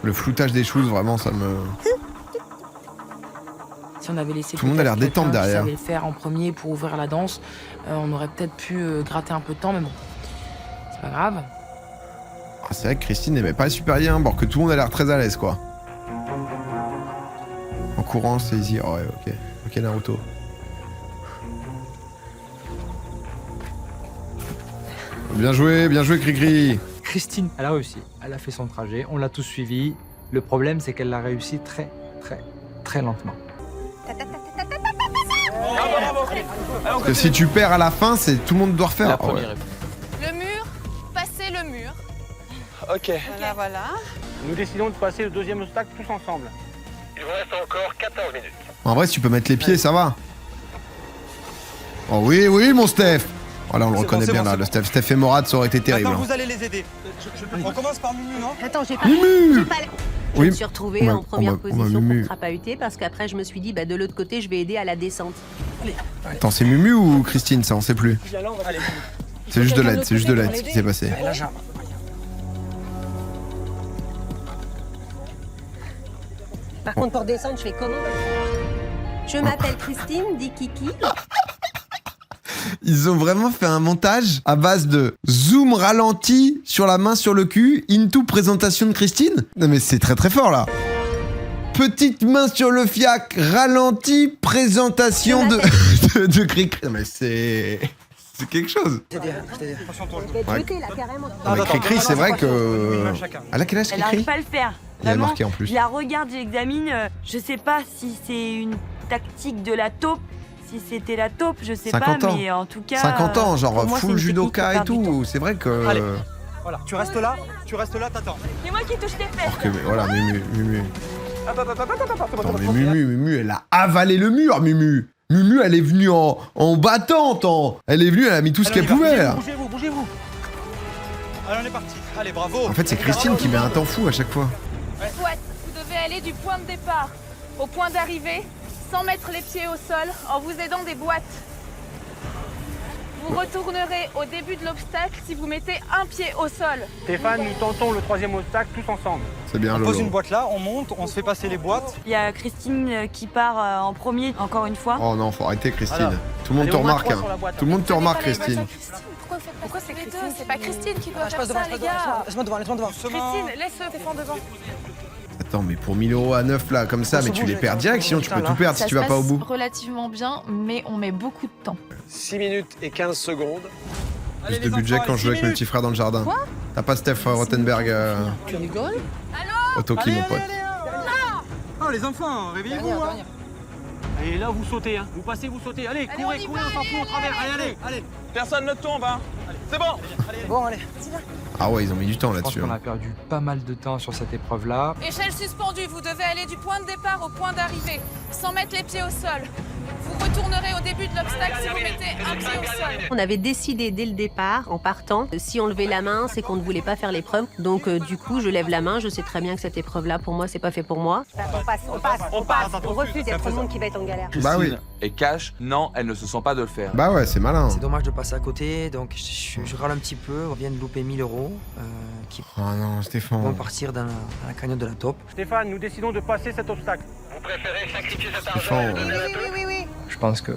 Le floutage des choses, vraiment, ça me... Si on avait laissé Tout le monde a l'air détente quelqu'un qui derrière. savait le faire en premier pour ouvrir la danse, on aurait peut-être pu gratter un peu de temps, mais bon, c'est pas grave. Ah, c'est vrai que Christine n'aimait pas super bien, bon, que tout le monde a l'air très à l'aise, quoi. En courant, c'est easy. Oh, ouais, ok. Ok, Naruto. Bien joué, Cricri. Christine, elle a réussi. Elle a fait son trajet, on l'a tous suivi. Le problème, c'est qu'elle l'a réussi très, très, très lentement. Ta, ta, ta, ta. Parce que si tu perds à la fin, c'est tout le monde doit refaire. Ah ouais. Le mur, passez le mur. Ok. Voilà. Nous décidons de passer le deuxième obstacle tous ensemble. Il vous reste encore 14 minutes. En vrai, si tu peux mettre les pieds, ça va. Oh oui, oui, mon Steph. Oh là, on le reconnaît bien, là. Le Steph et Morad, ça aurait été terrible. Attends, hein. vous allez les aider. On commence par Mumu, non? Attends, j'ai pas... Mumu. j'ai pas... Je Oui. me suis retrouvée en première on va position Mumu. pour crapahuter parce qu'après je me suis dit bah, de l'autre côté je vais aider à la descente. Attends, c'est Mumu ou Christine, ça, on sait plus. Allez. C'est juste de l'aide, c'est juste de l'aide, ce qui s'est passé. Et là, j'ai... Par contre pour descendre je fais comment? Je m'appelle Christine, dit Kiki. Ils ont vraiment fait un montage à base de zoom ralenti sur la main sur le cul, into présentation de Christine. Non mais c'est très très fort là. Petite main sur le fiac, ralenti, présentation de Cricri. Non mais c'est quelque chose. Ouais. Non, mais Cricri, c'est vrai que... Elle a quel âge Elle n'arrive Cricri? pas à le faire. Il y a Vraiment, marqué en plus. je la regarde, j'examine. Je sais pas si c'est une tactique de la taupe, si c'était la taupe, je sais pas, 50 ans. mais en tout cas. 50 ans, pour genre moi, c'est full une judoka et technique qui perd du tout. C'est vrai que... Allez. Voilà, tu restes là, t'attends. C'est moi qui touche tes fesses. Alors que, mais voilà, Mumu. Attends, mais Mumu, elle a avalé le mur, Mumu. Mumu, elle est venue en battante. Elle est venue, elle a mis tout ce qu'elle pouvait. Là. Bougez-vous. Allez, on est parti. Allez, bravo. En fait, c'est Christine qui met un temps fou à chaque fois. Boîte, vous devez aller du point de départ au point d'arrivée sans mettre les pieds au sol en vous aidant des boîtes. Vous retournerez au début de l'obstacle si vous mettez un pied au sol. Stéphane, nous tentons le troisième obstacle tous ensemble. C'est bien, On Lolo. pose une boîte là, on monte, on se fait passer les boîtes. Il y a Christine qui part en premier, encore une fois. Oh non, faut arrêter, Christine. Voilà. Tout le monde Allez, te au moins remarque. 3 Hein. sur la boîte. Tout le monde te remarque, Christine. Pourquoi c'est Christine? C'est pas Christine qui doit faire ça, les gars. Laisse-moi devant. Christine, laisse Stéphane devant. Attends, mais pour 1000 € à 9 là, comme ça, mais tu les perds direct, sinon tu peux tout perdre si tu vas pas au bout. Relativement bien, mais on met beaucoup de temps. 6 minutes et 15 secondes. Plus de budget quand je joue avec mes petits frères dans le jardin. T'as pas Steph Rothenberg Tu rigoles? Autoki, mon pote. Oh, les enfants, réveillez-vous. Hein. Et là, vous sautez, hein. Vous passez, vous sautez. Allez, courez, on s'en fout, au travers. Allez. Personne ne tombe, hein. C'est bon. Bon, allez. Ah ouais, ils ont mis du temps Je pense là-dessus. qu'on Hein. a perdu pas mal de temps sur cette épreuve-là. Échelle suspendue, vous devez aller du point de départ au point d'arrivée sans mettre les pieds au sol. Vous retournerez au début de l'obstacle si vous mettez un pied au sol. On avait décidé dès le départ, en partant, si on levait la main, c'est qu'on ne voulait pas faire l'épreuve. Donc du coup, je lève la main, je sais très bien que cette épreuve-là, pour moi, c'est pas fait pour moi. On refuse, il y a trop de monde qui va être en galère. Bah oui. Et cash, non, elle ne se sent pas de le faire. Bah ouais, c'est malin. C'est dommage de passer à côté, donc je râle un petit peu. On vient de louper 1000 € qui Oh non, vont Stéphane. partir dans la cagnotte de la taupe. Stéphane, nous décidons de passer cet obstacle. Vous préférez sacrifier cet Stéphane. Oui. Je pense que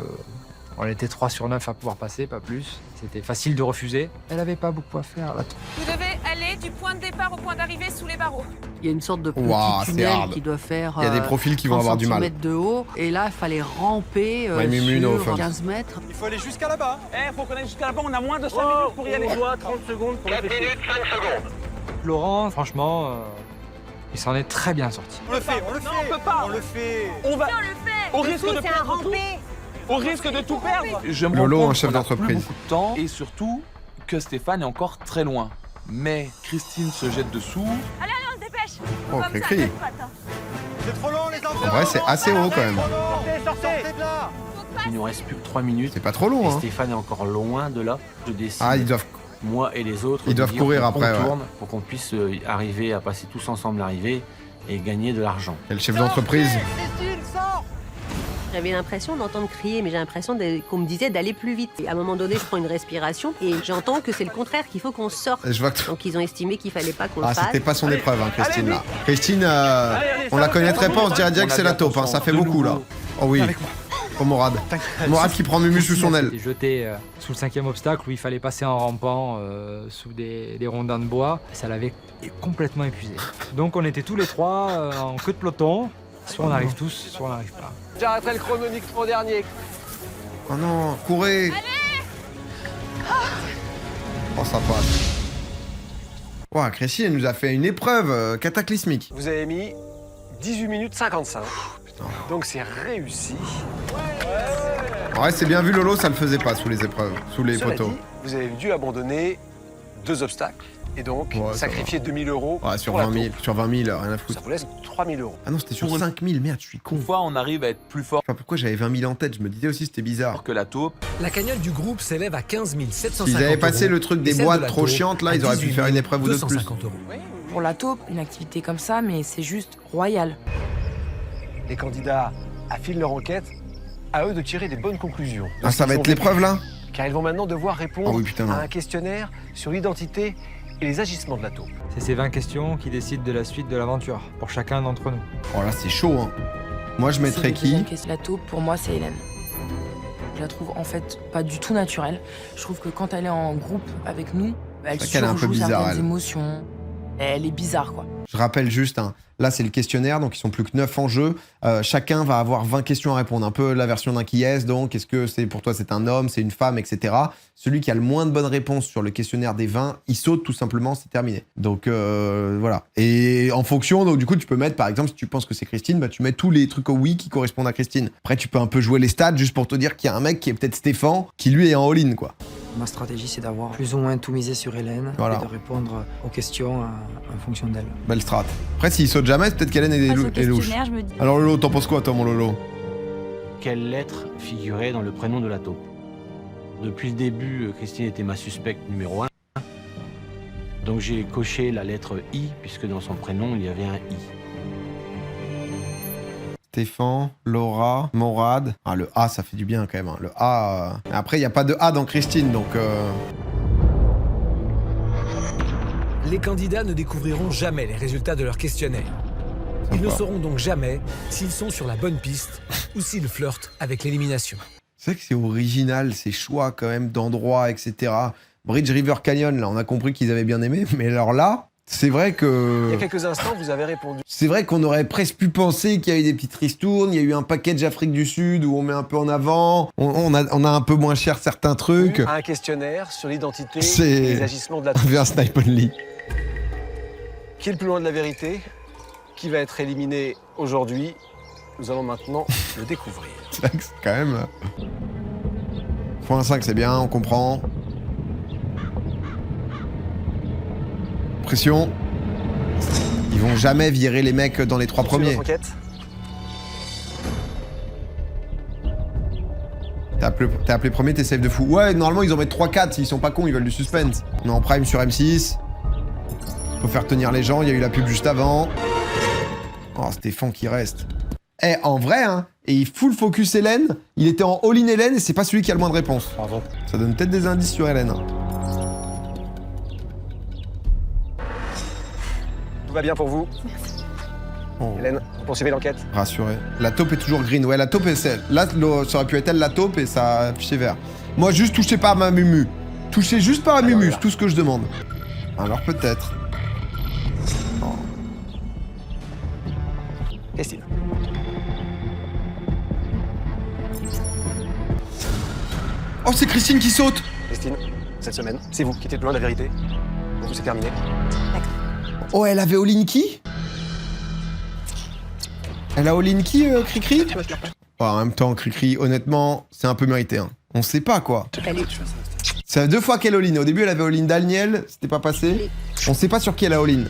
on était 3 sur 9 à pouvoir passer, pas plus. C'était facile de refuser. Elle avait pas beaucoup à faire là. Vous devez aller du point de départ au point d'arrivée sous les barreaux. Il y a une sorte de petit Ouah, c'est tunnel hard. qui doit faire Il y a des profils qui vont 30 avoir du mal. centimètres de haut. Et là, il fallait ramper Ouais, Mumu, no sur offense. 15 mètres. Il faut aller jusqu'à là-bas. Faut qu'on aille jusqu'à là-bas, on a moins de 5 minutes pour y aller. On doit 30 secondes pour 4 réfléchir. minutes, 5 secondes. Laurent, franchement, il s'en est très bien sorti. On le fait. Non, on peut pas. On le fait. On va. Au risque de perdre tout. Au risque de tout perdre. Je me Lolo, rends un compte chef qu'on a plus d'entreprise. beaucoup de temps et surtout que Stéphane est encore très loin. Mais Christine se jette dessous. Allez, on se dépêche. Oh, Cricri. C'est trop long, les enfants. En vrai, c'est assez haut quand même. Sortez de là. Il nous reste plus que 3 minutes. C'est pas trop long, Et hein. Stéphane est encore loin de là. Je décide, Ah, ils doivent. moi et les autres, Ils de doivent dire courir qu'on après, ouais. contourne pour qu'on puisse arriver à passer tous ensemble l'arrivée et gagner de l'argent. Et le chef d'entreprise. J'avais l'impression d'entendre crier, mais j'ai l'impression qu'on me disait d'aller plus vite. Et à un moment donné, je prends une respiration et j'entends que c'est le contraire, qu'il faut qu'on sorte. Je vois que. Donc ils ont estimé qu'il fallait pas qu'on le Ah, fasse. c'était pas son épreuve, hein, Christine, là. Christine, on la connaîtrait pas, on se dirait direct que c'est la taupe, hein. Ça fait beaucoup, là. Oh oui. Oh, Morad. Morad qui prend Mumu sous son aile. C'était jeté sous le 5e obstacle où il fallait passer en rampant sous des rondins de bois. Ça l'avait complètement épuisé. Donc on était tous les 3 en queue de peloton. Soit on arrive tous, soit on n'arrive pas. J'arrêterai le chrono au dernier. Oh non, courez. Oh, ça passe. Ouah, Christine, elle nous a fait une épreuve cataclysmique. Vous avez mis 18 minutes 55. Donc c'est réussi. Ouais, c'est bien vu, Lolo, ça le faisait pas sous les épreuves, sous les Cela poteaux. dit, vous avez dû abandonner 2 obstacles et donc Ouais, ça sacrifier 2000 euros. Ouais, sur pour la 20 000, taupe. sur 20 000, rien à Ça foutre. vous laisse 3000 euros. Ah non, c'était sur Pour une- 5 000, merde, je suis con. Une fois, on arrive à être plus fort Enfin, pourquoi j'avais 20 000 en tête? Je me disais aussi c'était bizarre. que la taupe. La cagnotte du groupe s'élève à 15 750 S'ils avaient passé euros le truc et des celle de boîtes la trop taupe chiantes, là, à ils auraient pu 18 faire une épreuve ou deux de plus. 250 euros. Pour la taupe, une activité comme ça, mais c'est juste royal. Les candidats affilent leur enquête, à eux de tirer des bonnes conclusions. de Ah, ce ça qu'ils va ont être vécu. l'épreuve, là? Car ils vont maintenant devoir répondre Ah oui, putain, non. à un questionnaire sur l'identité et les agissements de la taupe. C'est ces 20 questions qui décident de la suite de l'aventure, pour chacun d'entre nous. Oh là, c'est chaud, hein. Moi, je mettrais qui? La taupe, pour moi, c'est Hélène. Je la trouve en fait pas du tout naturelle. Je trouve que quand elle est en groupe avec nous, elle C'est qu'elle est un peu surjoue bizarre, certaines elle. émotions. Elle est bizarre, quoi. Je rappelle juste, hein, là c'est le questionnaire, donc ils sont plus que 9 en jeu. Chacun va avoir 20 questions à répondre, un peu la version d'un qui est, donc est-ce que c'est pour toi c'est un homme, c'est une femme, etc. Celui qui a le moins de bonnes réponses sur le questionnaire des 20, il saute tout simplement, c'est terminé. Donc voilà. Et en fonction, donc du coup tu peux mettre, par exemple, si tu penses que c'est Christine, bah, tu mets tous les trucs au oui qui correspondent à Christine. Après tu peux un peu jouer les stats juste pour te dire qu'il y a un mec qui est peut-être Stéphane, qui lui est en all-in, quoi. Ma stratégie, c'est d'avoir plus ou moins tout misé sur Hélène Voilà. et de répondre aux questions en fonction d'elle. Belle strat. Après s'il saute jamais, c'est peut-être qu'Hélène est, Face au est louche. questionnaire, je me dis- Alors Lolo, t'en penses quoi toi mon Lolo? Quelle lettre figurait dans le prénom de la taupe? Depuis le début, Christine était ma suspecte numéro 1. Donc j'ai coché la lettre I, puisque dans son prénom, il y avait un I. Stéphane, Laura, Morad. Ah, le A, ça fait du bien quand même. Hein. Le A. Après, il n'y a pas de A dans Christine, donc. Les candidats ne découvriront jamais les résultats de leur questionnaire. Ils ne Sympa. sauront donc jamais s'ils sont sur la bonne piste ou s'ils flirtent avec l'élimination. C'est vrai que c'est original, ces choix quand même d'endroits, etc. Bridge River Canyon, là, on a compris qu'ils avaient bien aimé, mais alors là, c'est vrai Il y que. a quelques instants, vous avez répondu. C'est vrai qu'on aurait presque pu penser qu'il y a eu des petites ristournes, il y a eu un package Afrique du Sud où on met un peu en avant, on a un peu moins cher certains trucs. À un questionnaire sur l'identité C'est- et les agissements de la On taupe. fait un snipe only. Qui est le plus loin de la vérité? Qui va être éliminé aujourd'hui? Nous allons maintenant le découvrir. C'est vrai que c'est quand même. 0.5, c'est bien, on comprend. Pression. Ils vont jamais virer les mecs dans les 3 premiers. Votre enquête. T'as appelé premier, t'es safe de fou. Ouais, normalement ils en mettent 3-4 s'ils sont pas cons, ils veulent du suspense. On est en prime sur M6. Faut faire tenir les gens, il y a eu la pub juste avant. Oh, Stéphane qui reste. Eh, en vrai, hein, et il full focus Hélène, il était en all-in Hélène et c'est pas celui qui a le moins de réponses. Bravo. Ça donne peut-être des indices sur Hélène. Tout va bien pour vous? Oh, Hélène, vous poursuivez l'enquête? rassuré. La taupe est toujours green. Ouais, la taupe est celle. Là, ça aurait pu être elle la taupe et ça a affiché vert. Moi, juste touchez pas à ma mumu. Touchez juste pas à ma mumu, c'est tout ce que je demande. Alors peut-être. Oh. Christine. Oh, c'est Christine qui saute. Christine, cette semaine, c'est vous qui étiez le plus loin de la vérité. Pour vous, c'est terminé. Oh, elle avait all-in qui? Elle a all-in qui, Cricri? Oh, en même temps, Cricri, honnêtement, c'est un peu mérité. Hein. On sait pas, quoi. Ça fait 2 fois qu'elle all-in. Au début, elle avait all-in Daniel, c'était pas passé. On sait pas sur qui elle a all-in.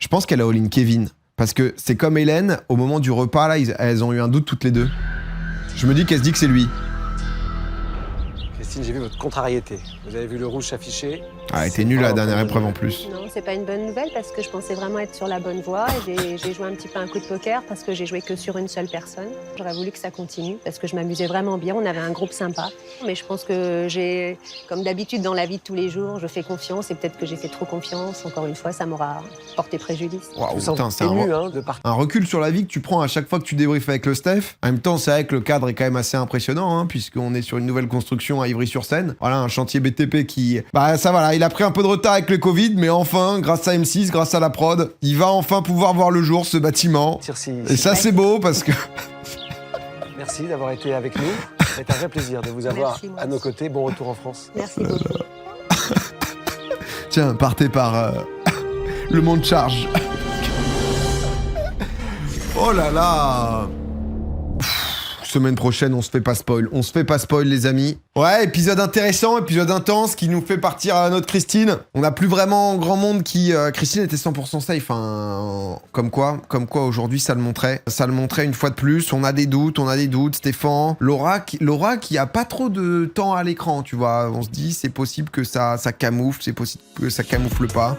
Je pense qu'elle a all-in Kevin. Parce que c'est comme Hélène, au moment du repas, là, elles ont eu un doute toutes les deux. Je me dis qu'elle se dit que c'est lui. Christine, j'ai vu votre contrariété. Vous avez vu le rouge s'afficher. Ah, elle était nulle la dernière épreuve en plus. Non, c'est pas une bonne nouvelle parce que je pensais vraiment être sur la bonne voie et j'ai joué un petit peu un coup de poker parce que j'ai joué que sur une seule personne. J'aurais voulu que ça continue parce que je m'amusais vraiment bien, on avait un groupe sympa. Mais je pense que j'ai, comme d'habitude dans la vie de tous les jours, je fais confiance et peut-être que j'ai fait trop confiance. Encore une fois, ça m'aura porté préjudice. Waouh, Vous putain, c'est ému, un, hein, de partir. un recul sur la vie que tu prends à chaque fois que tu débriefes avec le Steph. En même temps, c'est vrai que le cadre est quand même assez impressionnant, hein, puisqu'on est sur une nouvelle construction à Ivry-sur-Seine. Voilà, un chantier BTP qui... Bah ça voilà, il a pris un peu de retard avec le Covid, mais enfin, grâce à M6, grâce à la prod, il va enfin pouvoir voir le jour, ce bâtiment. Et ça, c'est beau, parce que... Merci d'avoir été avec nous. C'est un vrai plaisir de vous avoir Merci, moi à nos côtés. Bon retour en France. Merci beaucoup. Tiens, partez par... le monde charge. Oh là là. semaine prochaine, on se fait pas spoil. On se fait pas spoil, les amis. Ouais, épisode intéressant, épisode intense qui nous fait partir à notre Christine. On n'a plus vraiment grand monde qui... Christine était 100% safe, hein. Comme quoi aujourd'hui, ça le montrait. Ça le montrait une fois de plus. On a des doutes. Stéphane, Laura qui a pas trop de temps à l'écran, tu vois. On se dit, c'est possible que ça camoufle, c'est possible que ça camoufle pas.